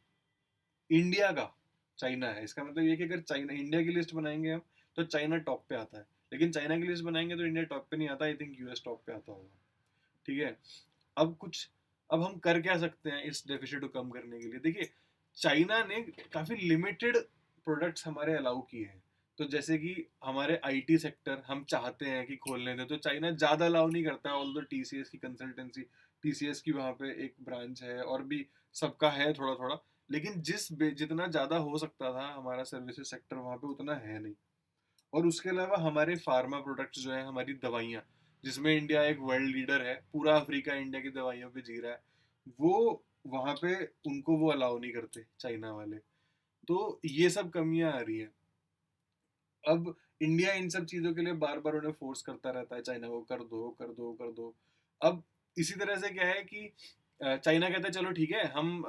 इंडिया का चाइना है। इसका मतलब ये कि अगर चाइना, इंडिया की लिस्ट बनाएंगे हम तो चाइना टॉप पे आता है, लेकिन चाइना की लिस्ट बनाएंगे तो इंडिया टॉप पे नहीं आता। आई थिंक यूएस टॉप पे आता होगा, ठीक है। अब कुछ, अब हम कर क्या सकते हैं इस डेफिसिट को कम करने के लिए? देखिए, चाइना ने काफी लिमिटेड प्रोडक्ट्स हमारे अलाउ किए हैं। तो जैसे कि हमारे आईटी सेक्टर हम चाहते हैं कि खोलने दें, तो चाइना ज्यादा अलाउ नहीं करता है। ऑल्दो टीसीएस की कंसल्टेंसी, टीसीएस की वहाँ पे एक ब्रांच है, और भी सबका है थोड़ा थोड़ा, लेकिन जितना ज्यादा हो सकता था हमारा सर्विसेज सेक्टर वहाँ पे, उतना है नहीं। और उसके अलावा हमारे फार्मा प्रोडक्ट्स जो है, हमारी दवाइयाँ, जिसमें इंडिया एक वर्ल्ड लीडर है, पूरा अफ्रीका इंडिया की दवाइयों पे जी रहा है, वो वहाँ पे उनको वो अलाउ नहीं करते चाइना वाले। तो ये सब कमियां आ रही हैं। अब इंडिया इन सब चीज़ों के लिए बार बार उन्हें फोर्स करता रहता है, चाइना को कर दो कर दो कर दो। अब इसी तरह से क्या है कि चाइना कहता है चलो ठीक है, हम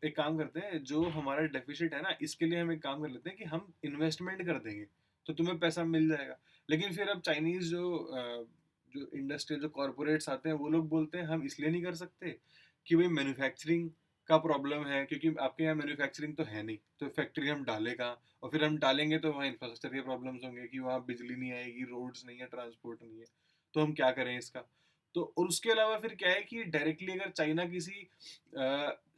एक काम करते हैं, जो हमारा डेफिसिट है ना, इसके लिए हम एक काम कर लेते हैं कि हम इन्वेस्टमेंट कर देंगे, तो तुम्हें पैसा मिल जाएगा। लेकिन फिर अब चाइनीज जो इंडस्ट्रियल जो कॉरपोरेट्स आते हैं, वो लोग बोलते हैं हम इसलिए नहीं कर सकते कि भाई मैन्युफैक्चरिंग का प्रॉब्लम है, क्योंकि आपके यहाँ मैन्युफैक्चरिंग तो है नहीं, तो फैक्ट्री हम डालें कहाँ? और फिर हम डालेंगे तो वहाँ इंफ्रास्ट्रक्चर के प्रॉब्लम्स होंगे कि वहाँ बिजली नहीं आएगी, रोड्स नहीं है, ट्रांसपोर्ट नहीं है। तो हम क्या करें इसका? तो और उसके अलावा फिर क्या है कि डायरेक्टली अगर चाइना किसी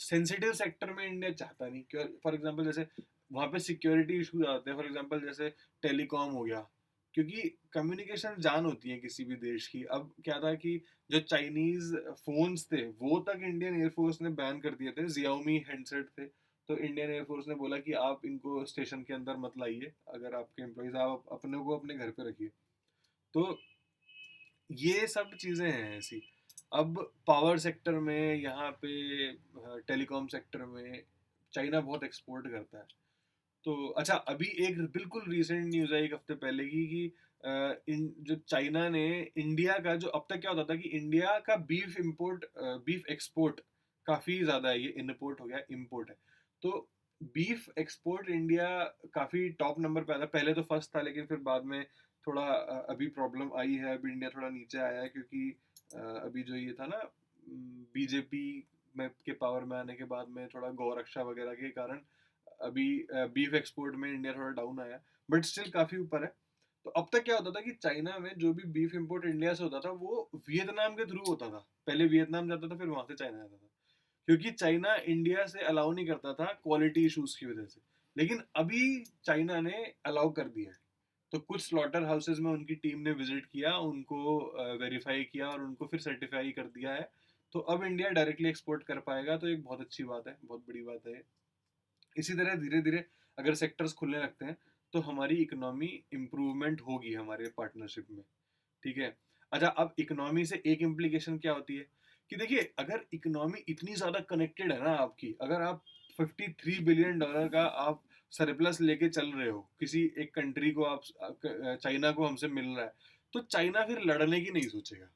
सेंसिटिव सेक्टर में इंडिया चाहता नहीं, फॉर एग्जांपल जैसे वहाँ पे सिक्योरिटी इशूज आते हैं, फॉर एग्जांपल जैसे टेलीकॉम हो गया, क्योंकि कम्युनिकेशन जान होती है किसी भी देश की। अब क्या था कि जो चाइनीज फोन्स थे वो तक इंडियन एयरफोर्स ने बैन कर दिए थे, जियाओमी हैंडसेट थे। तो इंडियन एयरफोर्स ने बोला कि आप इनको स्टेशन के अंदर मत लाइए, अगर आपके एम्प्लॉइज, आप अपने को अपने घर पे रखिए। तो ये सब चीज़ें हैं ऐसी। अब पावर सेक्टर में, यहाँ पे टेलीकॉम सेक्टर में चाइना बहुत एक्सपोर्ट करता है। तो अच्छा, अभी एक बिल्कुल रीसेंट न्यूज़ है एक हफ्ते पहले की कि इन जो चाइना ने इंडिया का, जो अब तक क्या होता था कि इंडिया का बीफ इंपोर्ट, बीफ एक्सपोर्ट काफ़ी ज़्यादा है, ये इम्पोर्ट हो गया, इम्पोर्ट है। तो बीफ एक्सपोर्ट इंडिया काफ़ी टॉप नंबर पे आता, पहले तो फर्स्ट था, लेकिन फिर बाद में थोड़ा अभी प्रॉब्लम आई है, अभी इंडिया थोड़ा नीचे आया है, क्योंकि अभी जो ये था ना, बीजेपी में के पावर में आने के बाद में थोड़ा गौ रक्षा वगैरह के कारण अभी बीफ एक्सपोर्ट में इंडिया थोड़ा डाउन आया, बट स्टिल काफ़ी ऊपर है। तो अब तक क्या होता था कि चाइना में जो भी बीफ इंपोर्ट इंडिया से होता था वो वियतनाम के थ्रू होता था। पहले वियतनाम जाता था, फिर वहाँ से चाइना आता था। क्योंकि चाइना इंडिया से अलाउ नहीं करता था क्वालिटी इश्यूज़ की वज़ह से। लेकिन अभी चाइना ने अलाउ कर दिया है। तो कुछ स्लॉटर हाउसेज़ में उनकी टीम ने विज़िट किया, उनको वेरीफ़ाई किया और उनको फिर सर्टिफ़ाई कर दिया है। तो अब इंडिया डायरेक्टली एक्सपोर्ट कर पाएगा, तो एक बहुत अच्छी बात है, बहुत बड़ी बात है ये। इसी तरह धीरे-धीरे अगर सेक्टर्स खुलने लगते हैं, तो हमारी इकोनॉमी इम्प्रूवमेंट होगी हमारे पार्टनरशिप में, ठीक है? अच्छा, अब इकोनॉमी से एक इम्प्लीकेशन क्या होती है कि देखिए, अगर इकोनॉमी इतनी ज़्यादा कनेक्टेड है ना आपकी, अगर आप $53 बिलियन का आप सरप्लस लेके चल रहे हो, किसी एक कंट्री को आप चाइना को हमसे मिल रहा है, तो चाइना फिर लड़ने की नहीं सोचेगा,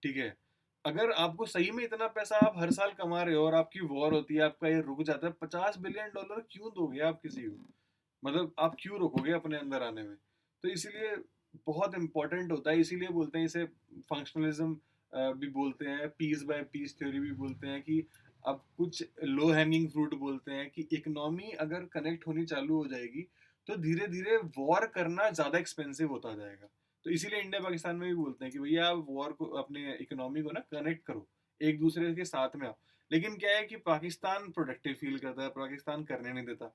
ठीक है? अगर आपको सही में इतना पैसा आप हर साल कमा रहे हो और आपकी वॉर होती है, आपका ये रुक जाता है, $50 बिलियन क्यों दोगे आप किसी को? मतलब आप क्यों रोकोगे अपने अंदर आने में? तो इसीलिए बहुत इम्पोर्टेंट होता है, इसीलिए बोलते हैं इसे फंक्शनलिज्म भी बोलते हैं, पीस बाय पीस थ्योरी भी बोलते हैं कि अब कुछ लो हैंगिंग फ्रूट बोलते हैं कि इकोनॉमी अगर कनेक्ट होनी चालू हो जाएगी, तो धीरे-धीरे वॉर करना ज़्यादा एक्सपेंसिव होता जाएगा। तो इसीलिए इंडिया पाकिस्तान में भी बोलते हैं कि भैया आप वॉर को, अपने इकोनॉमी को ना कनेक्ट करो, एक दूसरे के साथ में आओ। लेकिन क्या है कि पाकिस्तान प्रोटेक्टिव फील करता है, पाकिस्तान करने नहीं देता।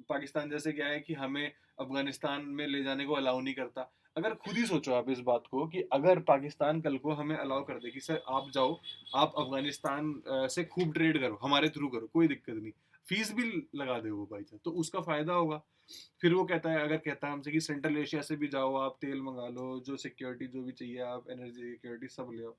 पाकिस्तान जैसे क्या है कि हमें अफगानिस्तान में ले जाने को अलाउ नहीं करता। अगर खुद ही सोचो आप इस बात को कि अगर पाकिस्तान कल को हमें अलाउ कर दे कि सर आप जाओ, आप अफगानिस्तान से खूब ट्रेड करो, हमारे थ्रू करो, कोई दिक्कत नहीं, फीस भी लगा दे वो भाई साहब, तो उसका फायदा होगा। फिर वो कहता है, अगर कहता है हमसे कि सेंट्रल एशिया से भी जाओ, आप तेल मंगा लो, जो सिक्योरिटी जो भी चाहिए आप एनर्जी सिक्योरिटी सब ले आओ,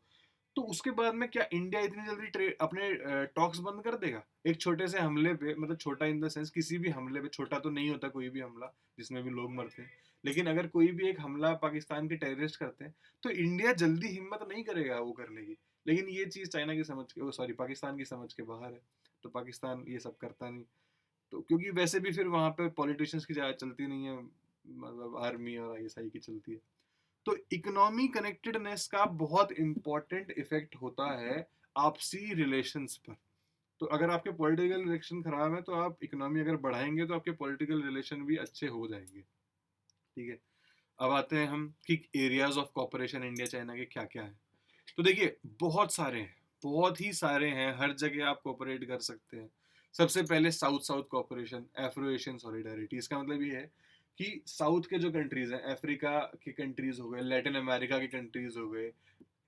तो उसके बाद में क्या इंडिया इतनी जल्दी अपने टॉक्स बंद कर देगा एक छोटे से हमले पे? मतलब छोटा इन द सेंस, किसी भी हमले पे, छोटा तो नहीं होता कोई भी हमला जिसमें भी लोग मरते हैं, लेकिन अगर कोई भी एक हमला पाकिस्तान के टेररिस्ट करते हैं, तो इंडिया जल्दी हिम्मत नहीं करेगा वो करने की। लेकिन ये चीज़ चाइना की समझ के, सॉरी, पाकिस्तान की समझ के बाहर है। तो पाकिस्तान ये सब करता नहीं। तो क्योंकि वैसे भी फिर वहाँ पे पॉलिटिशियंस की ज़्यादा चलती नहीं है, मतलब आर्मी और आईएसआई की चलती है। तो इकोनॉमी कनेक्टेडनेस का बहुत इंपॉर्टेंट इफेक्ट होता है आपसी रिलेशंस पर। तो अगर आपके पॉलिटिकल रिलेशन खराब है, तो आप इकोनॉमी अगर बढ़ाएंगे तो आपके पॉलिटिकल रिलेशन भी अच्छे हो जाएंगे, ठीक है? अब आते हैं हम कि areas of corporation India China के क्या क्या है। तो देखिए, बहुत सारे हैं, बहुत ही सारे हैं, हर जगह आप कोऑपरेट कर सकते हैं। सबसे पहले south south cooperation, Afro Asian solidarity. इसका मतलब ये है कि साउथ के जो कंट्रीज हैं, अफ्रीका के कंट्रीज हो गए, लैटिन अमेरिका के कंट्रीज हो गए,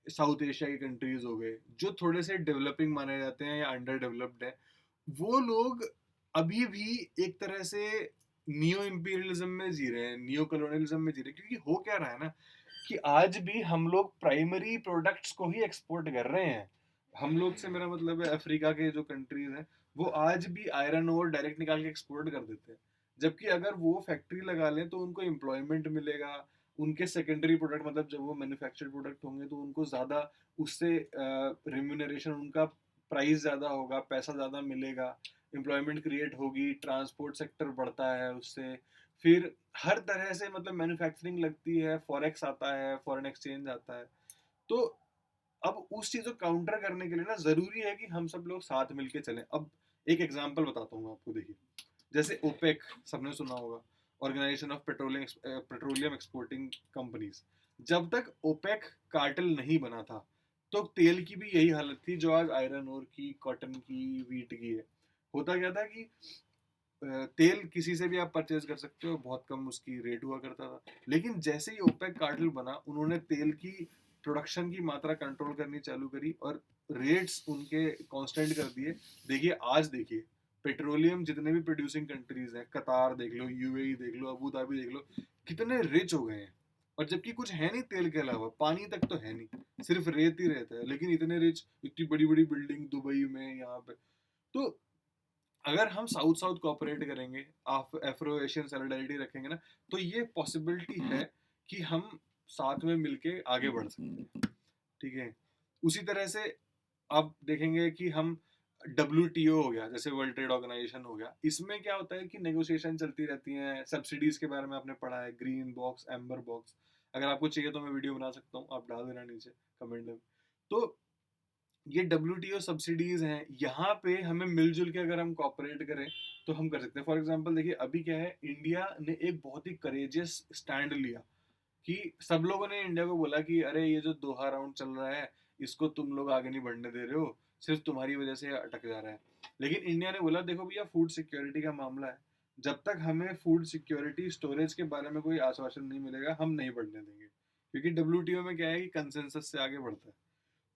साउथ एशिया के कंट्रीज हो गए, जो थोड़े से डेवलपिंग माने जाते हैं या अंडर डेवलप्ड है, वो लोग अभी भी एक तरह से नियो इंपीरियलिज्म में जी रहे हैं, नियो कॉलोनियलिज्म में जी रहे हैं। क्योंकि हो क्या रहा है ना कि आज भी हम लोग प्राइमरी प्रोडक्ट्स को ही एक्सपोर्ट कर रहे हैं। हम लोग से मेरा मतलब है अफ्रीका के जो कंट्रीज हैं, वो आज भी आयरन ओर डायरेक्ट निकाल के एक्सपोर्ट कर देते हैं। जबकि अगर वो फैक्ट्री लगा लें तो उनको एम्प्लॉयमेंट मिलेगा, उनके सेकेंडरी प्रोडक्ट, मतलब जब वो मैन्युफैक्चर्ड प्रोडक्ट होंगे तो उनको ज़्यादा उससे रिम्यूनरेशन, उनका प्राइस ज़्यादा होगा, पैसा ज़्यादा मिलेगा, एम्प्लॉयमेंट क्रिएट होगी, ट्रांसपोर्ट सेक्टर बढ़ता है उससे। फिर हर तरह से मतलब मैन्युफैक्चरिंग लगती है, फॉरेक्स आता है, फॉरेन एक्सचेंज आता है। तो अब उस चीज़ को काउंटर करने के लिए ना ज़रूरी है कि हम सब लोग साथ मिलके चलें। अब एक एग्जांपल बताता हूँ आपको, देखिए, जैसे ओपेक, सबने सुना होगा, Organization of Petroleum Exporting Companies. जब तक ओपेक कार्टेल नहीं बना था, तो तेल की भी यही हालत थी जो आज आयरन ओर की, कॉटन की, वीट की है। होता क्या था कि तेल किसी से भी आप परचेज कर सकते हो, बहुत कम उसकी रेट हुआ करता था। लेकिन जैसे ही ओपेक कार्टेल बना, उन्होंने तेल की प्रोडक्शन की मात्रा कंट्रोल करनी चालू करी और रेट्स उनके कांस्टेंट कर दिए। देखिए आज, देखिए, पेट्रोलियम जितने भी प्रोड्यूसिंग कंट्रीज हैं, कतार देख लो, यूएई देख लो, अबू धाबी देख लो, कितने रिच हो गए हैं। और जबकि कुछ है नहीं तेल के अलावा, पानी तक तो है नहीं, सिर्फ रेत ही रहता है, लेकिन इतने रिच, इतनी बड़ी बड़ी बिल्डिंग दुबई में, यहाँ पे। तो अगर हम साउथ साउथ कोऑपरेट करेंगे, आप एफ्रो एशियन सॉलिडारिटी रखेंगे ना, तो ये पॉसिबिलिटी है कि हम साथ में मिलके आगे बढ़ सकते हैं, ठीक है? उसी तरह से आप देखेंगे कि हम डब्ल्यू हो गया, जैसे वर्ल्ड ट्रेड ऑर्गेनाइजेशन हो गया, इसमें क्या होता है कि नेगोशिएशन चलती रहती हैं। सब्सिडीज के बारे में आपने पढ़ा है, ग्रीन बॉक्स, एम्बर बॉक्स। अगर आपको चाहिए तो मैं वीडियो बना सकता हूँ, आप डाल देना नीचे कमेंट में। तो ये डब्ल्यूटीओ सब्सिडीज हैं, यहाँ पे हमें मिलजुल के अगर हम कॉपरेट करें तो हम कर सकते हैं। फॉर एग्जांपल देखिए, अभी क्या है, इंडिया ने एक बहुत ही करेजियस स्टैंड लिया कि सब लोगों ने इंडिया को बोला कि अरे ये जो दोहा राउंड चल रहा है, इसको तुम लोग आगे नहीं बढ़ने दे रहे हो, सिर्फ तुम्हारी वजह से अटक जा रहा है। लेकिन इंडिया ने बोला देखो भैया, फूड सिक्योरिटी का मामला है, जब तक हमें फूड सिक्योरिटी स्टोरेज के बारे में कोई आश्वासन नहीं मिलेगा, हम नहीं बढ़ने देंगे। क्योंकि डब्ल्यूटीओ में क्या है कि कंसेंसस से आगे बढ़ता है।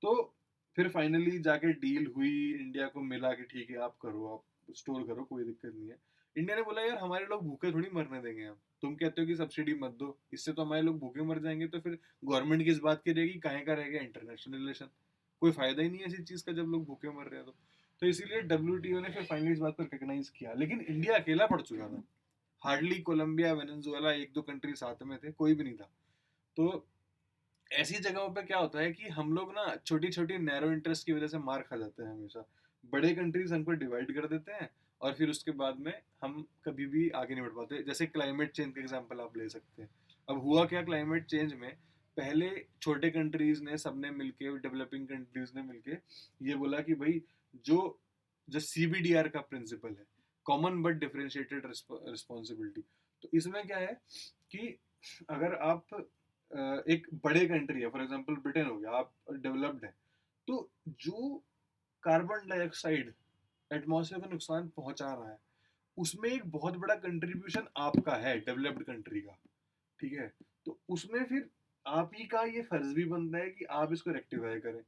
तो फिर फाइनली जाके डील हुई, इंडिया को मिला कि ठीक है आप करो, आप स्टोर करो, कोई दिक्कत नहीं है। इंडिया ने बोला यार हमारे लोग भूखे थोड़ी मरने देंगे हम, तुम कहते हो कि सब्सिडी मत दो, इससे तो हमारे लोग भूखे मर जाएंगे, तो फिर गवर्नमेंट किस बात की रहेगी, काहे का रहेगा इंटरनेशनल रिलेशन, कोई फायदा ही नहीं है इसी चीज का जब लोग भूखे मर रहे हैं तो इसीलिए डब्ल्यूटीओ ने फिर फाइनली इस बात को रिकॉग्नाइज किया, लेकिन इंडिया अकेला पड़ चुका था। हार्डली कोलंबिया, वेनेजुएला, एक दो कंट्री साथ में थे, कोई भी नहीं था। तो ऐसी जगहों पे क्या होता है कि हम लोग ना छोटी छोटी नैरो इंटरेस्ट की वजह से मार खा जाते हैं हमेशा। बड़े कंट्रीज हमको डिवाइड कर देते हैं और फिर उसके बाद में हम कभी भी आगे नहीं बढ़ पाते। जैसे क्लाइमेट चेंज का एग्जांपल आप ले सकते हैं। अब हुआ क्या क्लाइमेट चेंज में, पहले छोटे कंट्रीज ने सबने मिलके, डेवलपिंग कंट्रीज ने मिलके ये बोला कि भाई जो जो सीबीडीआर का प्रिंसिपल है, कॉमन बट डिफरेंशिएटेड रिस्पॉन्सिबिलिटी, तो इसमें क्या है कि अगर आप एक बड़े कंट्री है, फॉर एग्जांपल ब्रिटेन हो गया, आप डेवलप्ड है, तो जो कार्बन डाइऑक्साइड एटमॉस्फेयर को नुकसान पहुंचा रहा है, उसमें एक बहुत बड़ा कंट्रीब्यूशन आपका है, डेवलप्ड कंट्री का। ठीक है, तो उसमें फिर आप ही का ये फर्ज भी बनता है कि आप इसको रेक्टिफाई करें।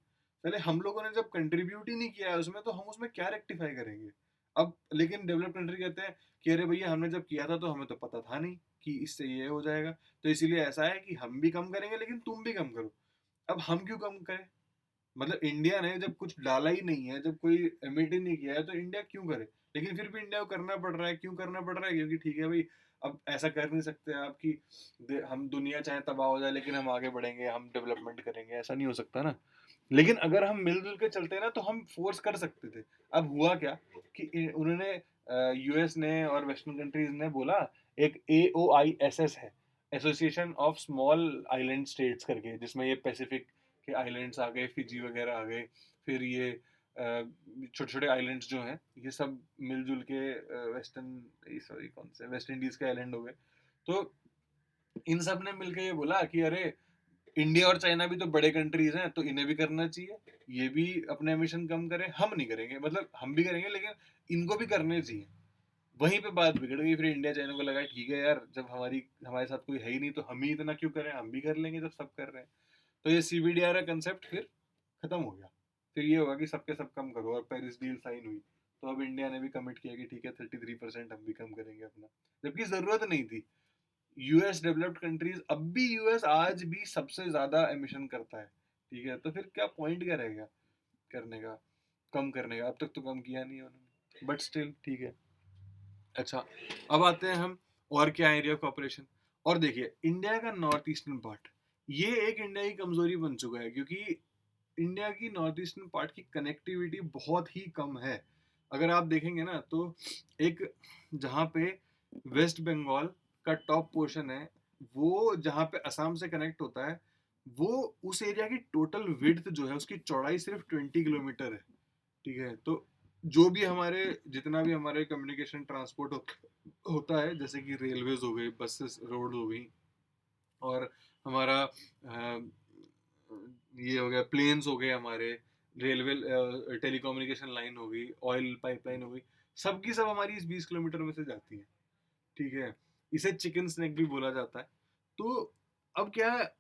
पहले हम लोगों ने जब कंट्रीब्यूट ही नहीं किया है उसमें, तो हम उसमें क्या रेक्टिफाई करेंगे। अब लेकिन डेवलप कंट्री कहते हैं कि अरे भैया हमने जब किया था तो हमें तो पता था नहीं कि इससे ये हो जाएगा, तो इसीलिए ऐसा है कि हम भी कम करेंगे लेकिन तुम भी कम करो। अब हम क्यों कम करें, मतलब इंडिया ने जब कुछ डाला ही नहीं है, जब कोई एमिट ही नहीं किया है, तो इंडिया क्यों करे। लेकिन फिर भी इंडिया को करना पड़ रहा है, क्यों करना पड़ रहा है, क्योंकि ठीक है भाई, अब ऐसा कर नहीं सकते आप कि हम दुनिया चाहे तबाह हो जाए लेकिन हम आगे बढ़ेंगे, हम डेवलपमेंट करेंगे, ऐसा नहीं हो सकता ना। लेकिन अगर हम मिलजुल के चलते ना तो हम फोर्स कर सकते थे। अब हुआ क्या कि उन्होंने, यूएस ने और वेस्टर्न कंट्रीज ने बोला, एक AOISS है, association of small island states करके, जिसमें ये पैसिफिक के आइलैंड्स आ गए, फिजी वगैरह आ गए, फिर ये छोटे छोटे आइलैंड्स जो हैं ये सब मिलजुल के वेस्टर्न, सॉरी कौन से, वेस्ट इंडीज के आइलैंड हो गए। तो इन सब ने मिलकर ये बोला कि अरे इंडिया और चाइना भी तो बड़े कंट्रीज हैं, तो इन्हें भी करना चाहिए, ये भी अपने एमिशन कम करें, हम नहीं करेंगे, मतलब हम भी करेंगे लेकिन इनको भी करने चाहिए। वहीं पे बात बिगड़ गई, फिर इंडिया चाइना को लगा ठीक है यार, जब हमारे साथ कोई है ही नहीं तो हम ही इतना क्यों करें, हम भी कर लेंगे जब सब कर रहे हैं। तो ये CBDR का कंसेप्ट फिर खत्म हो गया। फिर ये होगा कि सबके सब कम करो, और पेरिस डील साइन हुई, तो अब इंडिया ने भी कमिट किया कि ठीक है 33% हम भी कम करेंगे अपना, जबकि जरूरत नहीं थी। यूएस डेवलप्ड कंट्रीज, अब भी यूएस आज भी सबसे ज्यादा एमिशन करता है। ठीक है, तो फिर क्या पॉइंट क्या रहेगा करने का, कम करने का, अब तक तो कम किया नहीं उन्होंने, बट स्टिल ठीक है। अच्छा, अब आते हैं हम और क्या एरिया ऑफ ऑपरेशन। और देखिए इंडिया का नॉर्थ ईस्टर्न पार्ट, ये एक इंडिया की कमजोरी बन चुका है, क्योंकि इंडिया की नॉर्थ ईस्टर्न पार्ट की कनेक्टिविटी बहुत ही कम है। अगर आप देखेंगे ना तो एक, जहाँ पे वेस्ट बंगाल का टॉप पोर्शन है, वो जहाँ पे असम से कनेक्ट होता है, वो उस एरिया की टोटल विड्थ जो है, उसकी चौड़ाई सिर्फ 20 किलोमीटर है। ठीक है, तो जो भी हमारे, जितना भी हमारे कम्युनिकेशन ट्रांसपोर्ट होता है, जैसे कि रेलवेज हो गई, बसेस, रोड हो गई, और हमारा ये हो गया, प्लेन्स हो गए हमारे, रेलवे, टेलीकम्युनिकेशन लाइन हो गई, ऑयल पाइपलाइन हो गई, सबकी सब हमारी इस 20 किलोमीटर में से जाती है। ठीक है, इसे चिकन स्नैक भी बोला जाता है। तो अब क्या है,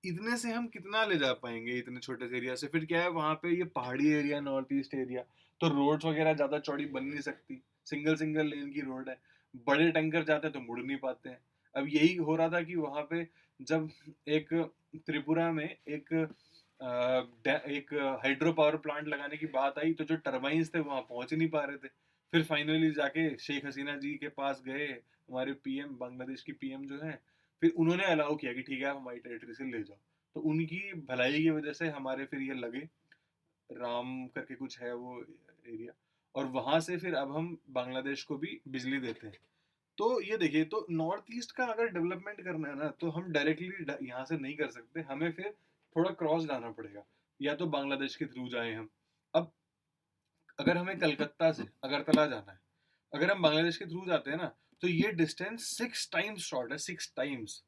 इतने से हम कितना ले जा पाएंगे इतने छोटे से एरिया से। फिर क्या है, वहां पे ये पहाड़ी एरिया, नॉर्थ ईस्ट एरिया, तो रोड्स वगैरह ज्यादा चौड़ी बन नहीं सकती, सिंगल सिंगल लेन की रोड है, बड़े टैंकर जाते हैं तो मुड़ नहीं पाते हैं। अब यही हो रहा था कि वहां पे जब एक त्रिपुरा में एक हाइड्रो पावर प्लांट लगाने की बात आई, तो जो टर्बाइंस थे वहां पहुंच ही नहीं पा रहे थे। फिर फाइनली जाके शेख हसीना जी के पास गए, हमारे पीएम, बांग्लादेश की पीएम जो है, फिर उन्होंने अलाउ किया कि ठीक है आप हमारी टेरिटरी से ले जाओ। तो उनकी भलाई की वजह से हमारे फिर ये लगे, राम करके कुछ है वो एरिया, और वहां से फिर अब हम बांग्लादेश को भी बिजली देते हैं। तो ये देखिए, तो नॉर्थ ईस्ट का अगर डेवलपमेंट करना है ना, तो हम डायरेक्टली यहाँ से नहीं कर सकते, हमें फिर थोड़ा क्रॉस जाना पड़ेगा, या तो बांग्लादेश के थ्रू जाए हम, अगर हमें कलकत्ता से अगरतला जाना है, अगर हम बांग्लादेश के थ्रू जाते हैं ना, तो ये डिस्टेंस 6 टाइम्स शॉर्ट है, 6 टाइम्स,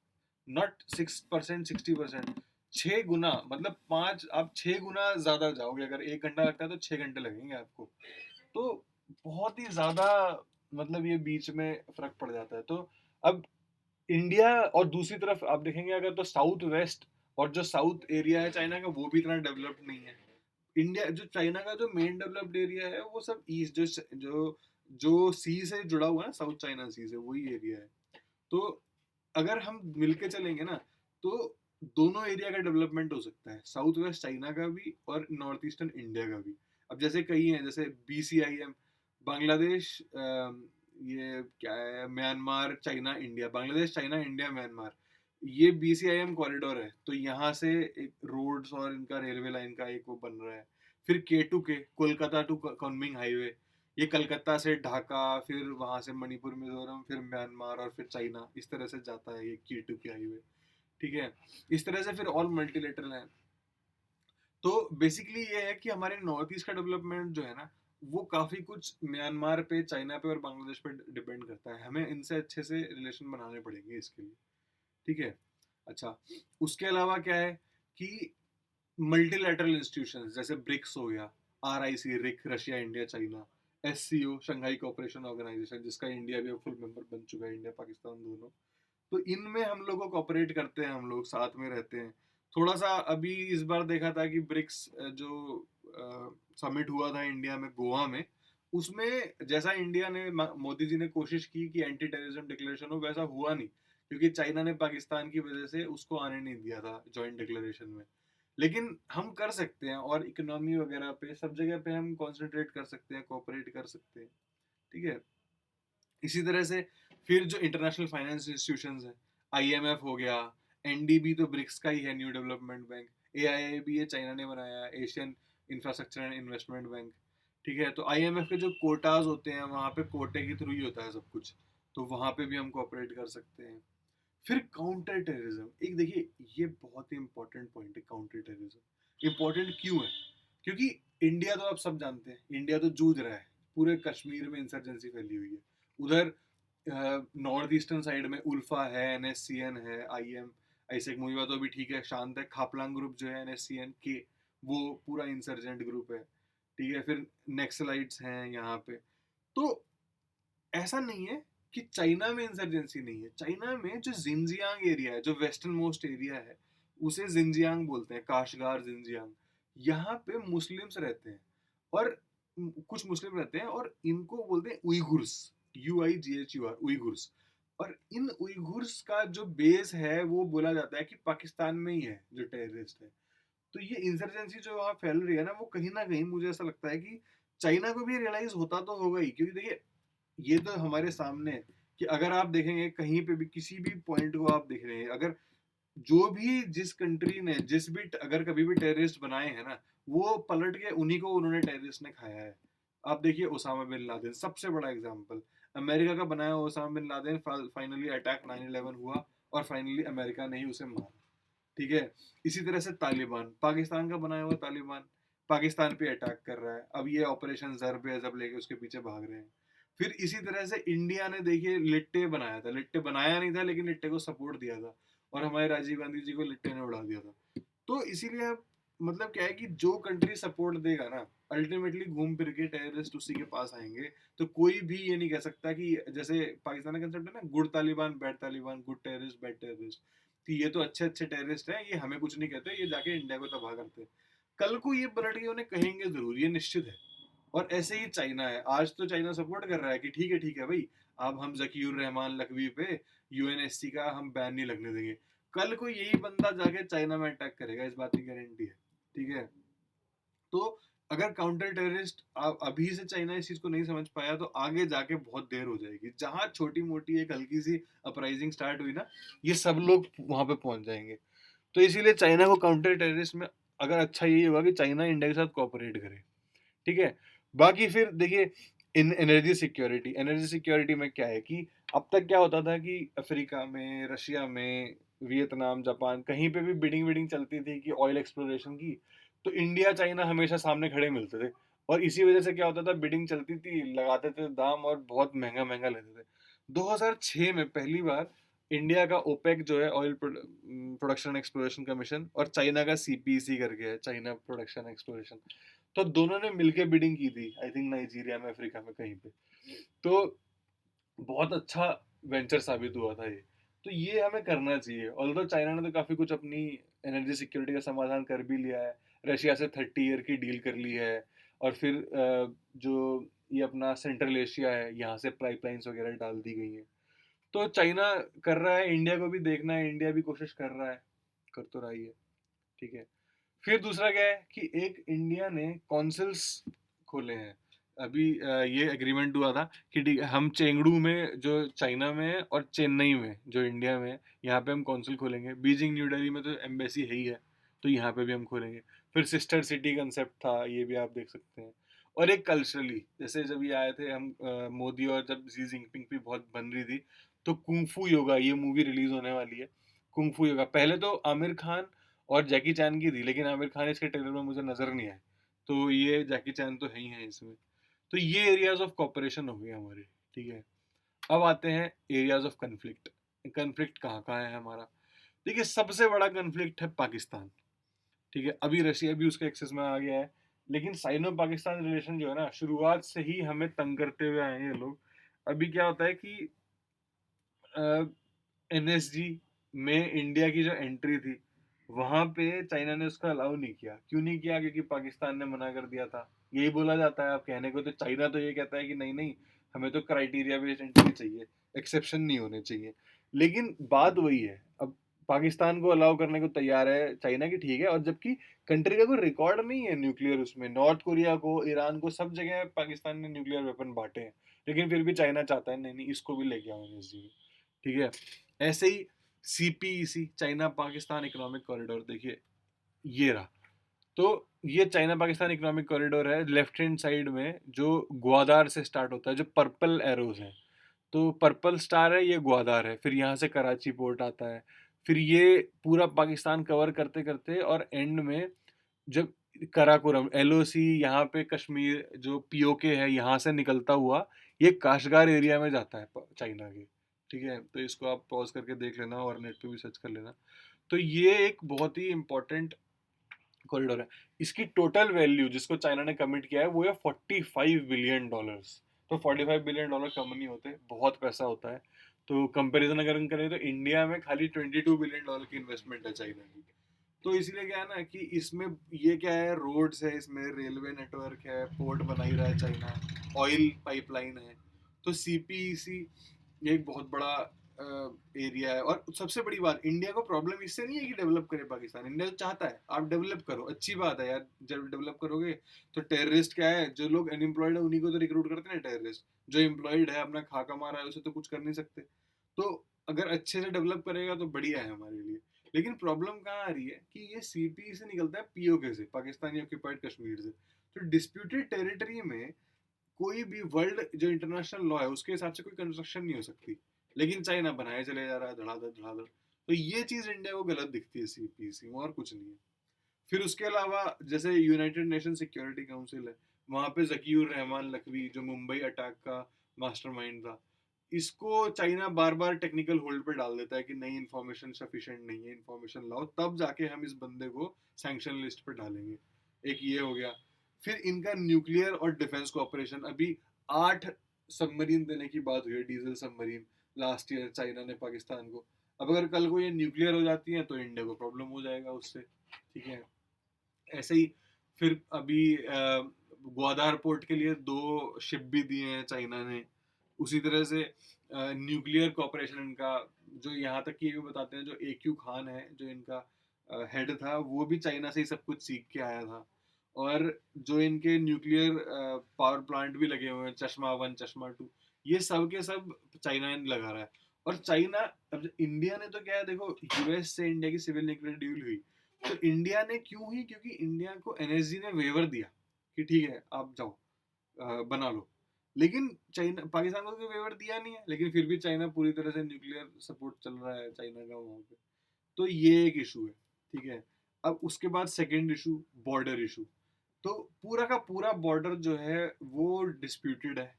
नॉट 6%, 60%, 6 गुना, मतलब पांच, आप 6 गुना ज्यादा जाओगे। अगर 1 घंटा लगता है तो 6 घंटे लगेंगे आपको। तो बहुत ही ज्यादा, मतलब ये बीच में फर्क पड़ जाता है। तो अब इंडिया, और दूसरी तरफ आप देखेंगे अगर, तो साउथ वेस्ट और जो साउथ एरिया है चाइना का, वो भी इतना डेवलप्ड नहीं है। इंडिया, जो चाइना का जो मेन डेवलप्ड एरिया है, वो सब ईस्ट, जो जो सी से जुड़ा हुआ है, साउथ चाइना सी से, वही एरिया है। तो अगर हम मिलके चलेंगे ना, तो दोनों एरिया का डेवलपमेंट हो सकता है, साउथ वेस्ट चाइना का भी और नॉर्थ ईस्टर्न इंडिया का भी। अब जैसे कई हैं, जैसे BCIM, बांग्लादेश, ये क्या है, Myanmar China India, Bangladesh China India Myanmar, ये BCIM कॉरिडोर है। तो यहाँ से एक रोड्स और इनका रेलवे लाइन का एक वो बन रहा है। फिर K2K, कोलकाता टू कॉन्मिंग हाईवे, ये कलकत्ता से ढाका, फिर वहां से मणिपुर, मिजोरम, फिर म्यांमार, और फिर चाइना, इस तरह से जाता है ये K2K हाईवे। ठीक है, इस तरह से फिर ऑल मल्टीलेटरल है। तो बेसिकली ये है कि हमारे नॉर्थ ईस्ट का डेवलपमेंट जो है ना, वो काफी कुछ म्यांमार पे, चाइना पे और बांग्लादेश पे डिपेंड करता है। हमें इनसे अच्छे से रिलेशन बनाने पड़ेंगे इसके लिए। ठीक है। अच्छा, उसके अलावा क्या है कि मल्टीलैटरल इंस्टीट्यूशंस जैसे ब्रिक्स हो गया, RIC, RIC, Russia, India, China, SCO, Shanghai cooperation organisation, जिसका इंडिया भी फुल मेंबर बन चुका है, इंडिया पाकिस्तान दोनों। तो इनमें हम लोग को कॉपरेट करते हैं, हम लोग साथ में रहते हैं। थोड़ा सा अभी इस बार देखा था कि ब्रिक्स जो समिट हुआ था इंडिया में, गोवा में, उसमें जैसा इंडिया ने, मोदी जी ने कोशिश की कि एंटी टेररिज्म डिक्लेरेशन हो, वैसा हुआ नहीं, क्योंकि चाइना ने पाकिस्तान की वजह से उसको आने नहीं दिया था जॉइंट डिक्लेरेशन में। लेकिन हम कर सकते हैं, और इकोनॉमी वगैरह पे सब जगह पे हम कंसंट्रेट कर सकते हैं, कोऑपरेट कर सकते हैं। ठीक है। इसी तरह से फिर जो इंटरनेशनल फाइनेंस इंस्टीट्यूशंस है, IMF हो गया, NDB तो ब्रिक्स का ही है, न्यू डेवलपमेंट बैंक, AIIB ये चाइना ने बनाया, Asian infrastructure and investment bank. ठीक है। तो IMF के जो कोटाज होते हैं, वहाँ पे कोटे के थ्रू ही होता है सब कुछ, तो वहाँ पे भी हम कोऑपरेट कर सकते हैं। फिर काउंटर टेररिज्म, एक देखिए, ये बहुत ही इंपॉर्टेंट पॉइंट है। काउंटर टेररिज्म इंपॉर्टेंट क्यों है? क्योंकि इंडिया तो आप सब जानते हैं, इंडिया तो जूझ रहा है, पूरे कश्मीर में इंसर्जेंसी फैली हुई है। उधर नॉर्थ ईस्टर्न साइड में उल्फा है, NSCN है, IM, आइसेक मुइवा तो अभी ठीक है, शांत है। खापलांग ग्रुप जो है NSCN के, वो पूरा इंसर्जेंट ग्रुप है। ठीक है। फिर नेक्सलाइट्स हैं यहाँ पे। तो ऐसा नहीं है कि चाइना में इंसर्जेंसी नहीं है। चाइना में जो जिनजियांग एरिया है, जो वेस्टर्न मोस्ट एरिया है, उसे जिनजियांग बोलते हैं, काशगार, जिनजियांग। यहाँ पे मुस्लिम्स रहते हैं, और कुछ मुस्लिम रहते हैं, और इनको बोलते हैं उइगुर्स, UIGHUR, उइगुर्स। और इन उइगुर्स का जो बेस है, वो बोला जाता है कि पाकिस्तान में ही है, जो टेररिस्ट है। तो ये इंसर्जेंसी जो वहाँ फैल रही है ना कहीं मुझे ऐसा लगता है कि चाइना को भी रियलाइज होता तो होगा ही, क्योंकि देखिए, ये तो हमारे सामने है कि अगर आप देखेंगे कहीं पे भी, किसी भी पॉइंट को आप देख रहे हैं, अगर जो भी, जिस कंट्री ने, जिस भी, अगर कभी भी टेररिस्ट बनाए हैं ना, वो पलट के उन्हीं को, उन्होंने टेररिस्ट ने खाया है। आप देखिए ओसामा बिन लादेन, सबसे बड़ा एग्जांपल, अमेरिका का बनाया हुआ Osama bin Laden, finally attack 9/11 हुआ, और फाइनली अमेरिका ने ही उसे मारा। ठीक है। इसी तरह से तालिबान, पाकिस्तान का बनाया हुआ तालिबान, पाकिस्तान पे अटैक कर रहा है, अब ये ऑपरेशन ज़र्ब है, जब लेके उसके पीछे भाग रहे हैं। फिर इसी तरह से इंडिया ने देखिए लिट्टे बनाया था, लिट्टे बनाया नहीं था, लेकिन लिट्टे को सपोर्ट दिया था, और हमारे राजीव गांधी जी को लिट्टे ने उड़ा दिया था। तो इसीलिए अब, मतलब क्या है कि जो कंट्री सपोर्ट देगा ना, अल्टीमेटली घूम फिर के टेररिस्ट उसी के पास आएंगे। तो कोई भी ये नहीं कह सकता कि, जैसे पाकिस्तान का कंसेप्ट है ना, good Taliban bad Taliban, good terrorist bad terrorist, कि ये तो अच्छे अच्छे टेररिस्ट हैं, ये हमें कुछ नहीं कहते, ये जाके इंडिया को तबाह करते हैं। कल को ये पलट के उन्हें कहेंगे जरूर, ये निश्चित है। और ऐसे ही चाइना है, आज तो चाइना सपोर्ट कर रहा है कि ठीक है भाई, अब हम जकीउर रहमान लखवी पे UNSC का हम बैन नहीं लगने देंगे। कल को यही बंदा जाके चाइना में अटैक करेगा, इस बात की गारंटी है। ठीक है। तो अगर काउंटर टेररिस्ट अभी से चाइना इस चीज को नहीं समझ पाया, तो आगे जाके बहुत देर हो जाएगी। जहां छोटी मोटी एक हल्की सी अपराइजिंग स्टार्ट हुई ना, ये सब लोग वहां पे पहुंच जाएंगे। तो इसीलिए चाइना को काउंटर टेररिस्ट में, अगर अच्छा यही होगा कि चाइना इंडिया के साथ कोऑपरेट करे। ठीक है। बाकी फिर देखिए, इन एनर्जी सिक्योरिटी में क्या है कि अब तक क्या होता था कि अफ्रीका में, रशिया में, वियतनाम, जापान, कहीं पे भी बिडिंग विडिंग चलती थी कि ऑयल एक्सप्लोरेशन की, तो इंडिया चाइना हमेशा सामने खड़े मिलते थे। और इसी वजह से क्या होता था, बिडिंग चलती थी, लगाते थे दाम और बहुत महंगा लेते थे। 2006 में पहली बार इंडिया का ओपेक जो है, ऑयल प्रोडक्शन एक्सप्लोरेशन कमीशन, और चाइना का सीपीईसी करके है, चाइना प्रोडक्शन एक्सप्लोरेशन, तो दोनों ने मिलके बिडिंग की थी, आई थिंक नाइजीरिया में, अफ्रीका में कहीं पे। तो बहुत अच्छा वेंचर साबित हुआ था ये। तो ये हमें करना चाहिए। ऑल्दो चाइना ने तो काफ़ी कुछ अपनी एनर्जी सिक्योरिटी का समाधान कर भी लिया है, रशिया से 30 ईयर की डील कर ली है, और फिर जो ये अपना सेंट्रल एशिया है, यहाँ से पाइपलाइंस वगैरह डाल दी गई हैं। तो चाइना कर रहा है, इंडिया को भी देखना है, इंडिया भी कोशिश कर रहा है, कर तो रहा ही है, ठीक है। फिर दूसरा क्या है कि एक इंडिया ने कॉन्सल्स खोले हैं। अभी ये एग्रीमेंट हुआ था कि हम चेंगडू में जो चाइना में है, और चेन्नई में जो इंडिया में है, यहाँ पे हम कॉन्सल खोलेंगे। बीजिंग न्यू दिल्ली में तो एम्बेसी है ही है, तो यहाँ पे भी हम खोलेंगे। फिर सिस्टर सिटी कंसेप्ट था, ये भी आप देख सकते हैं। और एक कल्चरली, जैसे जब ये आए थे हम, मोदी और जब जी जिनपिंग भी बहुत बन रही थी, तो कुंफू योगा ये मूवी रिलीज होने वाली है। कुंफू योगा पहले तो आमिर खान और जैकी चैन की थी, लेकिन आमिर खान इसके ट्रेलर में मुझे नजर नहीं आए, तो ये जैकी चैन तो है ही है इसमें। तो ये एरियाज ऑफ कॉपरेशन हो गए हमारे, ठीक है। अब आते हैं एरियाज ऑफ कन्फ्लिक्ट। कन्फ्लिक्ट कहाँ कहाँ है हमारा? देखिए, सबसे बड़ा कन्फ्लिक्ट है पाकिस्तान, ठीक है। अभी रशिया भी उसके एक्सेस में आ गया है, लेकिन साइनो पाकिस्तान रिलेशन जो है ना, शुरुआत से ही हमें तंग करते हुए आए हैं ये लोग। अभी क्या होता है कि एनएसजी में इंडिया की जो एंट्री थी, वहां पे चाइना ने उसका अलाउ नहीं किया। क्यों नहीं किया? क्योंकि पाकिस्तान ने मना कर दिया था। यही बोला जाता है, आप कहने को तो चाइना तो ये कहता है कि नहीं नहीं, हमें तो क्राइटेरिया बेस्ड एंट्री चाहिए, एक्सेप्शन नहीं होने चाहिए। लेकिन बात वही है, अब पाकिस्तान को अलाउ करने को तैयार है चाइना की, ठीक है। और जबकि कंट्री का कोई रिकॉर्ड नहीं है न्यूक्लियर, उसमें नॉर्थ कोरिया को, ईरान को, सब जगह पाकिस्तान ने न्यूक्लियर वेपन बांटे हैं, लेकिन फिर भी चाइना चाहता है नहीं नहीं, इसको भी लेके आओ एनएसजी में, ठीक है। ऐसे ही CPEC, China Pakistan economic corridor, देखिए ये रहा। तो ये चाइना पाकिस्तान इकोनॉमिक कॉरिडोर है, लेफ्ट हैंड साइड में जो ग्वादार से स्टार्ट होता है, जो पर्पल एरोज हैं, तो पर्पल स्टार है, ये ग्वादार है। फिर यहाँ से कराची पोर्ट आता है। फिर ये पूरा पाकिस्तान कवर करते करते, और एंड में जब कराकोरम, एलओसी, यहाँ पे कश्मीर जो पीओके है, यहाँ से निकलता हुआ ये काशगार एरिया में जाता है चाइना के, ठीक है। तो इसको आप पॉज करके देख लेना और नेट पे भी सर्च कर लेना। तो ये एक बहुत ही इंपॉर्टेंट कॉरिडोर है। इसकी टोटल वैल्यू जिसको चाइना ने कमिट किया है वो है $45 बिलियन। तो $45 बिलियन कम नहीं होते, बहुत पैसा होता है। तो कंपैरिजन अगर हम करें तो इंडिया में खाली $22 बिलियन की इन्वेस्टमेंट है चाइना की। तो इसलिए क्या है ना कि इसमें ये क्या है, रोड्स है, इसमें रेलवे नेटवर्क है, पोर्ट बना ही रहा है चाइना, ऑयल पाइपलाइन है। तो सीपीईसी ये एक बहुत बड़ा एरिया है। और सबसे बड़ी बात, इंडिया को प्रॉब्लम इससे नहीं है कि डेवलप करे पाकिस्तान, इंडिया तो चाहता है आप डेवलप करो, अच्छी बात है यार, जब डेवलप करोगे तो टेररिस्ट क्या है, जो लोग अनएम्प्लॉयड है उन्हीं को तो रिक्रूट करते हैं टेररिस्ट। जो एम्प्लॉयड है, अपना खा कमा रहा है, उसे तो कुछ कर नहीं सकते। तो अगर अच्छे से डेवलप करेगा तो बढ़िया है हमारे लिए। लेकिन प्रॉब्लम कहाँ आ रही है कि ये सीपी से निकलता है, पीओके से, पाकिस्तानी ऑक्यूपाइड कश्मीर से। तो डिस्प्यूटेड टेरिटरी में कोई भी वर्ल्ड जो इंटरनेशनल लॉ है उसके हिसाब से कोई कंस्ट्रक्शन नहीं हो सकती, लेकिन चाइना बनाए चले जा रहा है धड़ाधड़ धड़ाधड़। तो ये चीज इंडिया को गलत दिखती है सीपीसी में, और कुछ नहीं है। फिर उसके अलावा जैसे यूनाइटेड नेशन सिक्योरिटी काउंसिल है, वहां पे जकीउर रहमान लखवी जो मुंबई अटैक का मास्टरमाइंड था, इसको चाइना बार बार टेक्निकल होल्ड पे डाल देता है कि नहीं, इन्फॉर्मेशन सफिशिएंट नहीं है, इन्फॉर्मेशन लाओ तब जाके हम इस बंदे को सैंक्शन लिस्ट पे डालेंगे। एक ये हो गया। फिर इनका न्यूक्लियर और डिफेंस कोऑपरेशन, अभी 8 सबमरीन देने की बात हुई है, diesel submarine, last year China ने पाकिस्तान को। अब अगर कल को ये न्यूक्लियर हो जाती है तो इंडिया को प्रॉब्लम हो जाएगा उससे, ठीक है। ऐसे ही फिर अभी ग्वादार पोर्ट के लिए 2 शिप भी दिए हैं चाइना ने। उसी तरह से न्यूक्लियर कॉपरेशन इनका, जो यहाँ तक कि ये भी बताते हैं, जो AQ खान है जो इनका हेड था, वो भी चाइना से ही सब कुछ सीख के आया था। और जो इनके न्यूक्लियर पावर प्लांट भी लगे हुए हैं, चश्मा 1 चश्मा 2, ये सब के सब चाइना ने लगा रहा है। और चाइना, अब इंडिया ने तो क्या है, देखो यूएस से इंडिया की सिविल न्यूक्लियर डील हुई, तो इंडिया ने क्यों हुई? क्योंकि इंडिया को एनएसजी ने वेवर दिया कि ठीक है आप जाओ, बना लो। लेकिन चाइना, पाकिस्तान को तो वेवर दिया नहीं है, लेकिन फिर भी चाइना पूरी तरह से न्यूक्लियर सपोर्ट चल रहा है चाइना का वहां पे। तो ये एक इशू है, ठीक है। अब उसके बाद सेकेंड इशू, बॉर्डर इशू। तो पूरा का पूरा बॉर्डर जो है वो डिस्प्यूटेड है।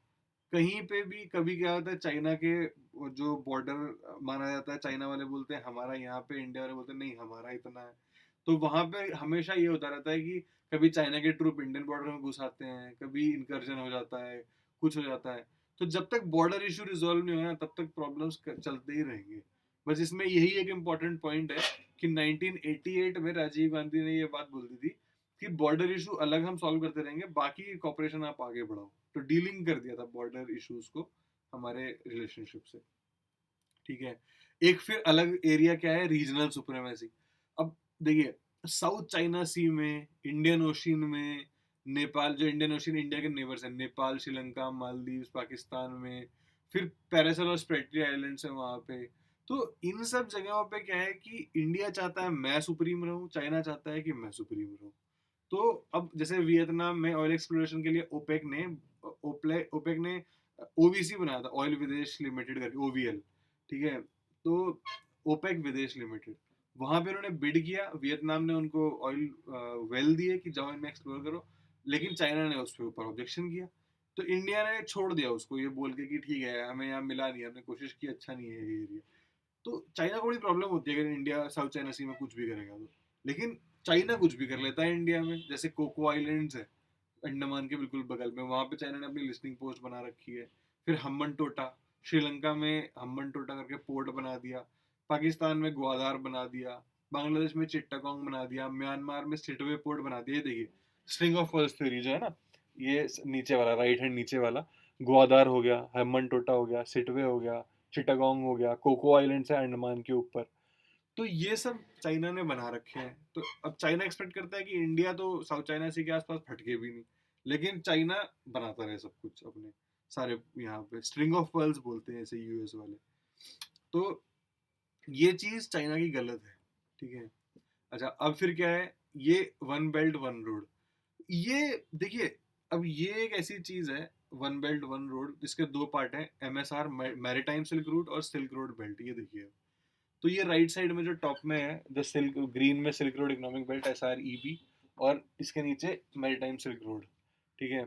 कहीं पे भी कभी क्या होता है, चाइना के वो जो बॉर्डर माना जाता है, चाइना वाले बोलते हैं हमारा यहाँ पे, इंडिया वाले बोलते हैं नहीं हमारा इतना है। तो वहां पे हमेशा ये होता रहता है कि कभी चाइना के ट्रूप इंडियन बॉर्डर में घुस आते हैं, कभी इनकर्जन हो जाता है, कुछ हो जाता है। तो जब तक बॉर्डर इशू रिजॉल्व नहीं होगा तब तक प्रॉब्लम्स चलते ही रहेंगे। बस इसमें यही एक इम्पॉर्टेंट पॉइंट है कि 1988 में राजीव गांधी ने ये बात बोल दी थी कि बॉर्डर इशू अलग हम सॉल्व करते रहेंगे, बाकी कॉपरेशन आप आगे बढ़ाओ। तो डीलिंग कर दिया था बॉर्डर इश्यूज को हमारे रिलेशनशिप से। ठीक है। एक फिर अलग एरिया क्या है, रीजनल सुप्रीमेसी। अब देखिए, साउथ चाइना सी में, इंडियन ओशियन में, नेपाल, जो इंडियन ओशियन इंडिया के नेबर्स हैं, नेपाल, श्रीलंका, मालदीव, पाकिस्तान में, फिर पैरासोल और स्प्रेटली आइलैंड्स है वहां पे। तो इन सब जगहों पे क्या है कि इंडिया चाहता है मैं सुप्रीम रहूं, चाइना चाहता है कि मैं सुप्रीम रहूं। तो अब जैसे वियतनाम में ऑयल एक्सप्लोरेशन के लिए ओपेक ने ओवीसी बनाया था, ऑयल विदेश लिमिटेड करके, ओवीएल। ठीक है। तो ओपेक विदेश लिमिटेड, वहां पे उन्होंने बिड किया, वियतनाम ने उनको ऑयल वेल दिए कि जाओ इनमें एक्सप्लोर करो, लेकिन चाइना ने उस पर ऊपर ऑब्जेक्शन किया। तो इंडिया ने छोड़ दिया उसको, ये बोल के कि ठीक है हमें यहाँ मिला नहीं, हमने कोशिश की, अच्छा नहीं है ये एरिया। तो चाइना को बड़ी प्रॉब्लम होती है अगर इंडिया साउथ चाइना सी में कुछ भी करेगा तो। लेकिन चाइना कुछ भी कर लेता है इंडिया में, जैसे कोको आइलैंड्स है अंडमान के बिल्कुल बगल में, वहां पे चाइना ने अपनी लिस्टिंग पोस्ट बना रखी है। फिर हम्बन टोटा, श्रीलंका में हम्बन टोटा करके पोर्ट बना दिया, पाकिस्तान में ग्वादार बना दिया, बांग्लादेश में चिट्टागोंग बना दिया, म्यांमार में सिटवे पोर्ट बना दिया। ये देखिए स्ट्रिंग ऑफ पर्ल्स थ्योरी जो है ना, ये नीचे वाला, राइट हैंड नीचे वाला, ग्वादार हो गया, हम्बन टोटा हो गया, सिटवे हो गया, चिटागोंग हो गया, कोको आइलैंड्स है अंडमान के ऊपर। तो ये सब चाइना ने बना रखे हैं। तो अब चाइना एक्सपेक्ट करता है कि इंडिया तो साउथ चाइना सी के आसपास फटके भी नहीं, लेकिन चाइना बनाता रहे सब कुछ अपने सारे यहाँ पे, स्ट्रिंग ऑफ पर्ल्स बोलते हैं ऐसे यूएस वाले। तो ये चीज चाइना की गलत है। ठीक है। अच्छा, अब फिर क्या है, ये वन बेल्ट वन रोड, ये देखिए, अब ये एक ऐसी चीज है, वन बेल्ट वन रोड जिसके दो पार्ट हैं, एमएसआर मैरीटाइम सिल्क रूट और सिल्क रोड बेल्ट। ये देखिए, तो ये राइट साइड में जो टॉप में है, द सिल्क ग्रीन में silk road economic belt, SREB, और इसके नीचे मैरीटाइम सिल्क रोड। ठीक है।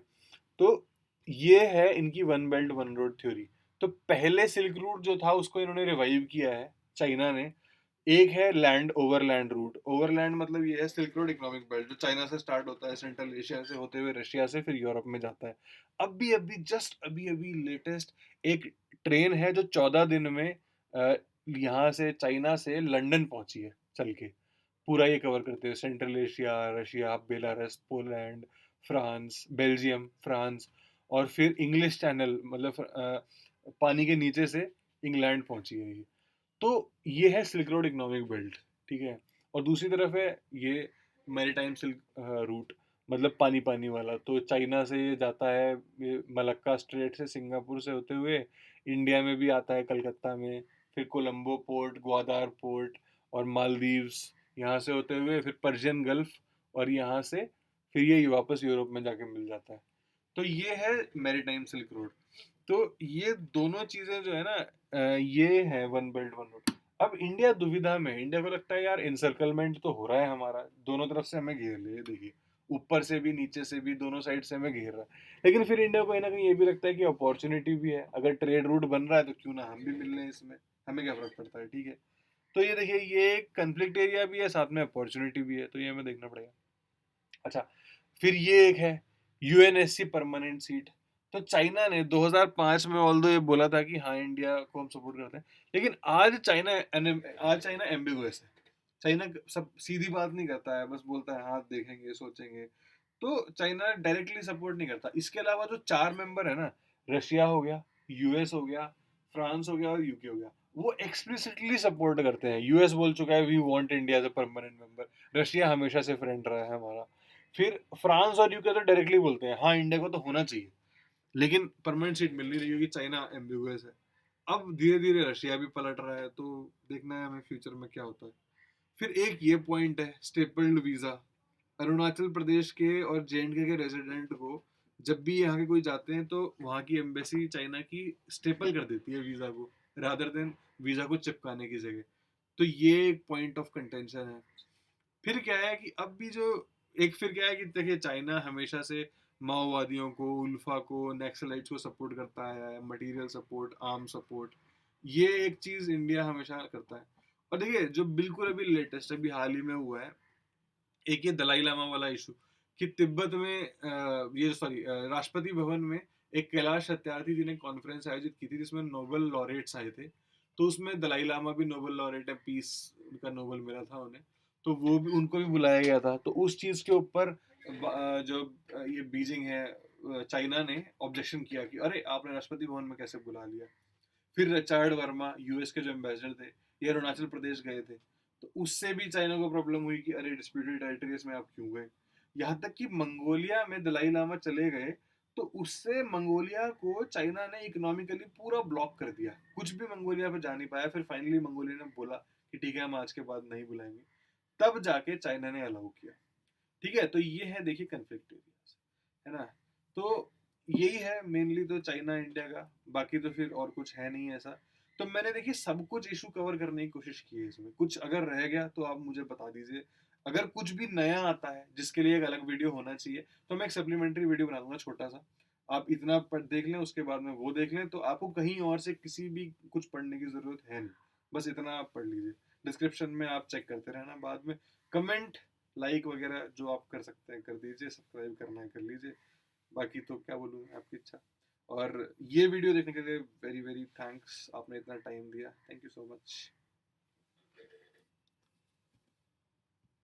तो ये है इनकी one belt one road theory. तो पहले सिल्क रूट जो था उसको इन्होंने रिवाइव किया है चाइना ने। एक है लैंड ओवरलैंड रूट, ओवरलैंड मतलब ये है सिल्क रोड इकोनॉमिक बेल्ट, जो चाइना से स्टार्ट होता है, सेंट्रल एशिया से होते हुए रशिया से फिर यूरोप में जाता है। अभी अभी लेटेस्ट एक ट्रेन है जो 14 दिन में यहाँ से चाइना से लंदन पहुंची है चल के। पूरा ये कवर करते हुए central Asia, Russia, Belarus, Poland, France, Belgium, France, और फिर इंग्लिश चैनल, मतलब पानी के नीचे से इंग्लैंड पहुंची है ये। तो ये है सिल्क रोड इकोनॉमिक बेल्ट। ठीक है। और दूसरी तरफ है ये मैरीटाइम सिल्क रूट, मतलब पानी पानी वाला। तो चाइना से ये जाता है, ये मलक्का स्ट्रेट से, सिंगापुर से होते हुए इंडिया में भी आता है कलकत्ता में, फिर कोलंबो पोर्ट, ग्वादार पोर्ट, और मालदीव्स, यहाँ से होते हुए फिर पर्शियन गल्फ, और यहाँ से फिर ये वापस यूरोप में जाके मिल जाता है। तो ये है मैरीटाइम सिल्क रोड। तो ये दोनों चीजें जो है ना, ये है वन बेल्ट वन रोड। अब इंडिया दुविधा में है, इंडिया को लगता है यार इनसर्कलमेंट तो हो रहा है हमारा, दोनों तरफ से हमें घेर ले, देखिए ऊपर से भी नीचे से भी दोनों साइड से हमें घेर रहा है। लेकिन फिर इंडिया को कहीं ना कहीं ये भी लगता है कि अपॉर्चुनिटी भी है, अगर ट्रेड रूट बन रहा है तो क्यों ना हम भी मिल लें इसमें, हमें क्या फर्क पड़ता है। ठीक है। तो ये देखिए, ये एक कन्फ्लिक्ट एरिया भी है, साथ में अपॉर्चुनिटी भी है, तो ये हमें देखना पड़ेगा। अच्छा, फिर ये एक है यूएनएससी परमानेंट सीट। तो चाइना ने 2005 में ऑल्दो ये बोला था कि हाँ इंडिया को हम सपोर्ट करते हैं, लेकिन आज चाइना एम्बिगुअस है। चाइना सब सीधी बात नहीं करता है, बस बोलता है हाँ देखेंगे सोचेंगे। तो चाइना डायरेक्टली सपोर्ट नहीं करता। इसके अलावा जो चार मेंबर है ना, रशिया हो गया, यूएस हो गया, फ्रांस हो गया और यूके हो गया, वो एक्सप्लिसिटली सपोर्ट करते हैं। यूएस बोल चुका है we want India as a permanent member, Russia हमेशा से फ्रेंड रहा है हमारा। फिर फ्रांस और यूके तो डायरेक्टली बोलते हैं हाँ इंडिया को तो होना चाहिए, लेकिन परमानेंट सीट मिल नहीं रही क्योंकि चाइना एम्बिगुअस है। अब धीरे धीरे रशिया भी पलट रहा है, तो देखना है हमें फ्यूचर में क्या होता है। फिर एक ये पॉइंट है स्टेपल्ड वीजा। अरुणाचल प्रदेश के और जेएंडके के रेजिडेंट को जब भी यहाँ के कोई जाते हैं तो वहाँ की एम्बेसी चाइना की स्टेपल कर देती है वीजा को, रादर देन वीजा को चिपकाने की जगह। तो ये एक पॉइंट ऑफ कंटेंशन है। फिर क्या है कि अब भी जो एक फिर क्या है कि देखिए चाइना हमेशा से माओवादियों को, उल्फा को, नक्सलाइट्स को सपोर्ट करता है, मटेरियल सपोर्ट, आर्म सपोर्ट, ये एक चीज़ इंडिया हमेशा करता है। और देखिए जो बिल्कुल अभी लेटेस्ट अभी हाल ही में हुआ है, एक ये दलाई लामा वाला इशू कि तिब्बत में ये सॉरी राष्ट्रपति भवन में एक कैलाश सत्यार्थी जी ने कॉन्फ्रेंस आयोजित की थी जिसमें नोबेल लॉरेट्स आए थे। तो उसमें दलाई लामा भी नोबेल लॉरेट है, पीस का नोबेल मिला था उन्हें। तो वो भी उनको भी बुलाया गया था। तो उस चीज़ के ऊपर जो ये बीजिंग है, चाइना ने ऑब्जेक्शन किया कि अरे आपने राष्ट्रपति भवन में कैसे बुला लिया। फिर रिचर्ड वर्मा यूएस के जो एम्बेसडर थे, ये अरुणाचल प्रदेश गए थे। तो उससे भी चाइना को प्रॉब्लम हुई कि अरे डिस्प्यूटेड टेरिटरीज में आप क्यों गए। यहाँ तक कि मंगोलिया में दलाई लामा चले गए, तो उससे मंगोलिया को चाइना ने इकोनॉमिकली पूरा ब्लॉक कर दिया, कुछ भी मंगोलिया पे जा नहीं पाया। फिर फाइनली मंगोलिया ने बोला कि ठीक है हम आज के बाद नहीं बुलाएंगे, तब जाके चाइना ने अलाउ किया। ठीक है, तो ये है देखिए कन्फ्लिक्ट एरियाज, है ना। तो यही है मेनली तो चाइना इंडिया का, बाकी तो फिर और कुछ है नहीं ऐसा। तो मैंने देखिए सब कुछ इशू कवर करने की कोशिश की है इसमें, कुछ अगर रह गया तो आप मुझे बता दीजिए। अगर कुछ भी नया आता है जिसके लिए एक अलग वीडियो होना चाहिए, तो मैं एक सप्लीमेंट्री वीडियो बना दूंगा छोटा सा। आप इतना पढ़ देख लें, उसके बाद में वो देख लें, तो आपको कहीं और से किसी भी कुछ पढ़ने की जरूरत है नहीं। बस इतना आप पढ़ लीजिए, डिस्क्रिप्शन में आप चेक करते रहना, बाद में कमेंट, लाइक वगैरह जो आप कर सकते हैं कर दीजिए, सब्सक्राइब करना है कर लीजिए। बाकी तो क्या बोलूँ, आपकी इच्छा। और ये वीडियो देखने के लिए वेरी वेरी थैंक्स, आपने इतना टाइम दिया, थैंक यू सो मच।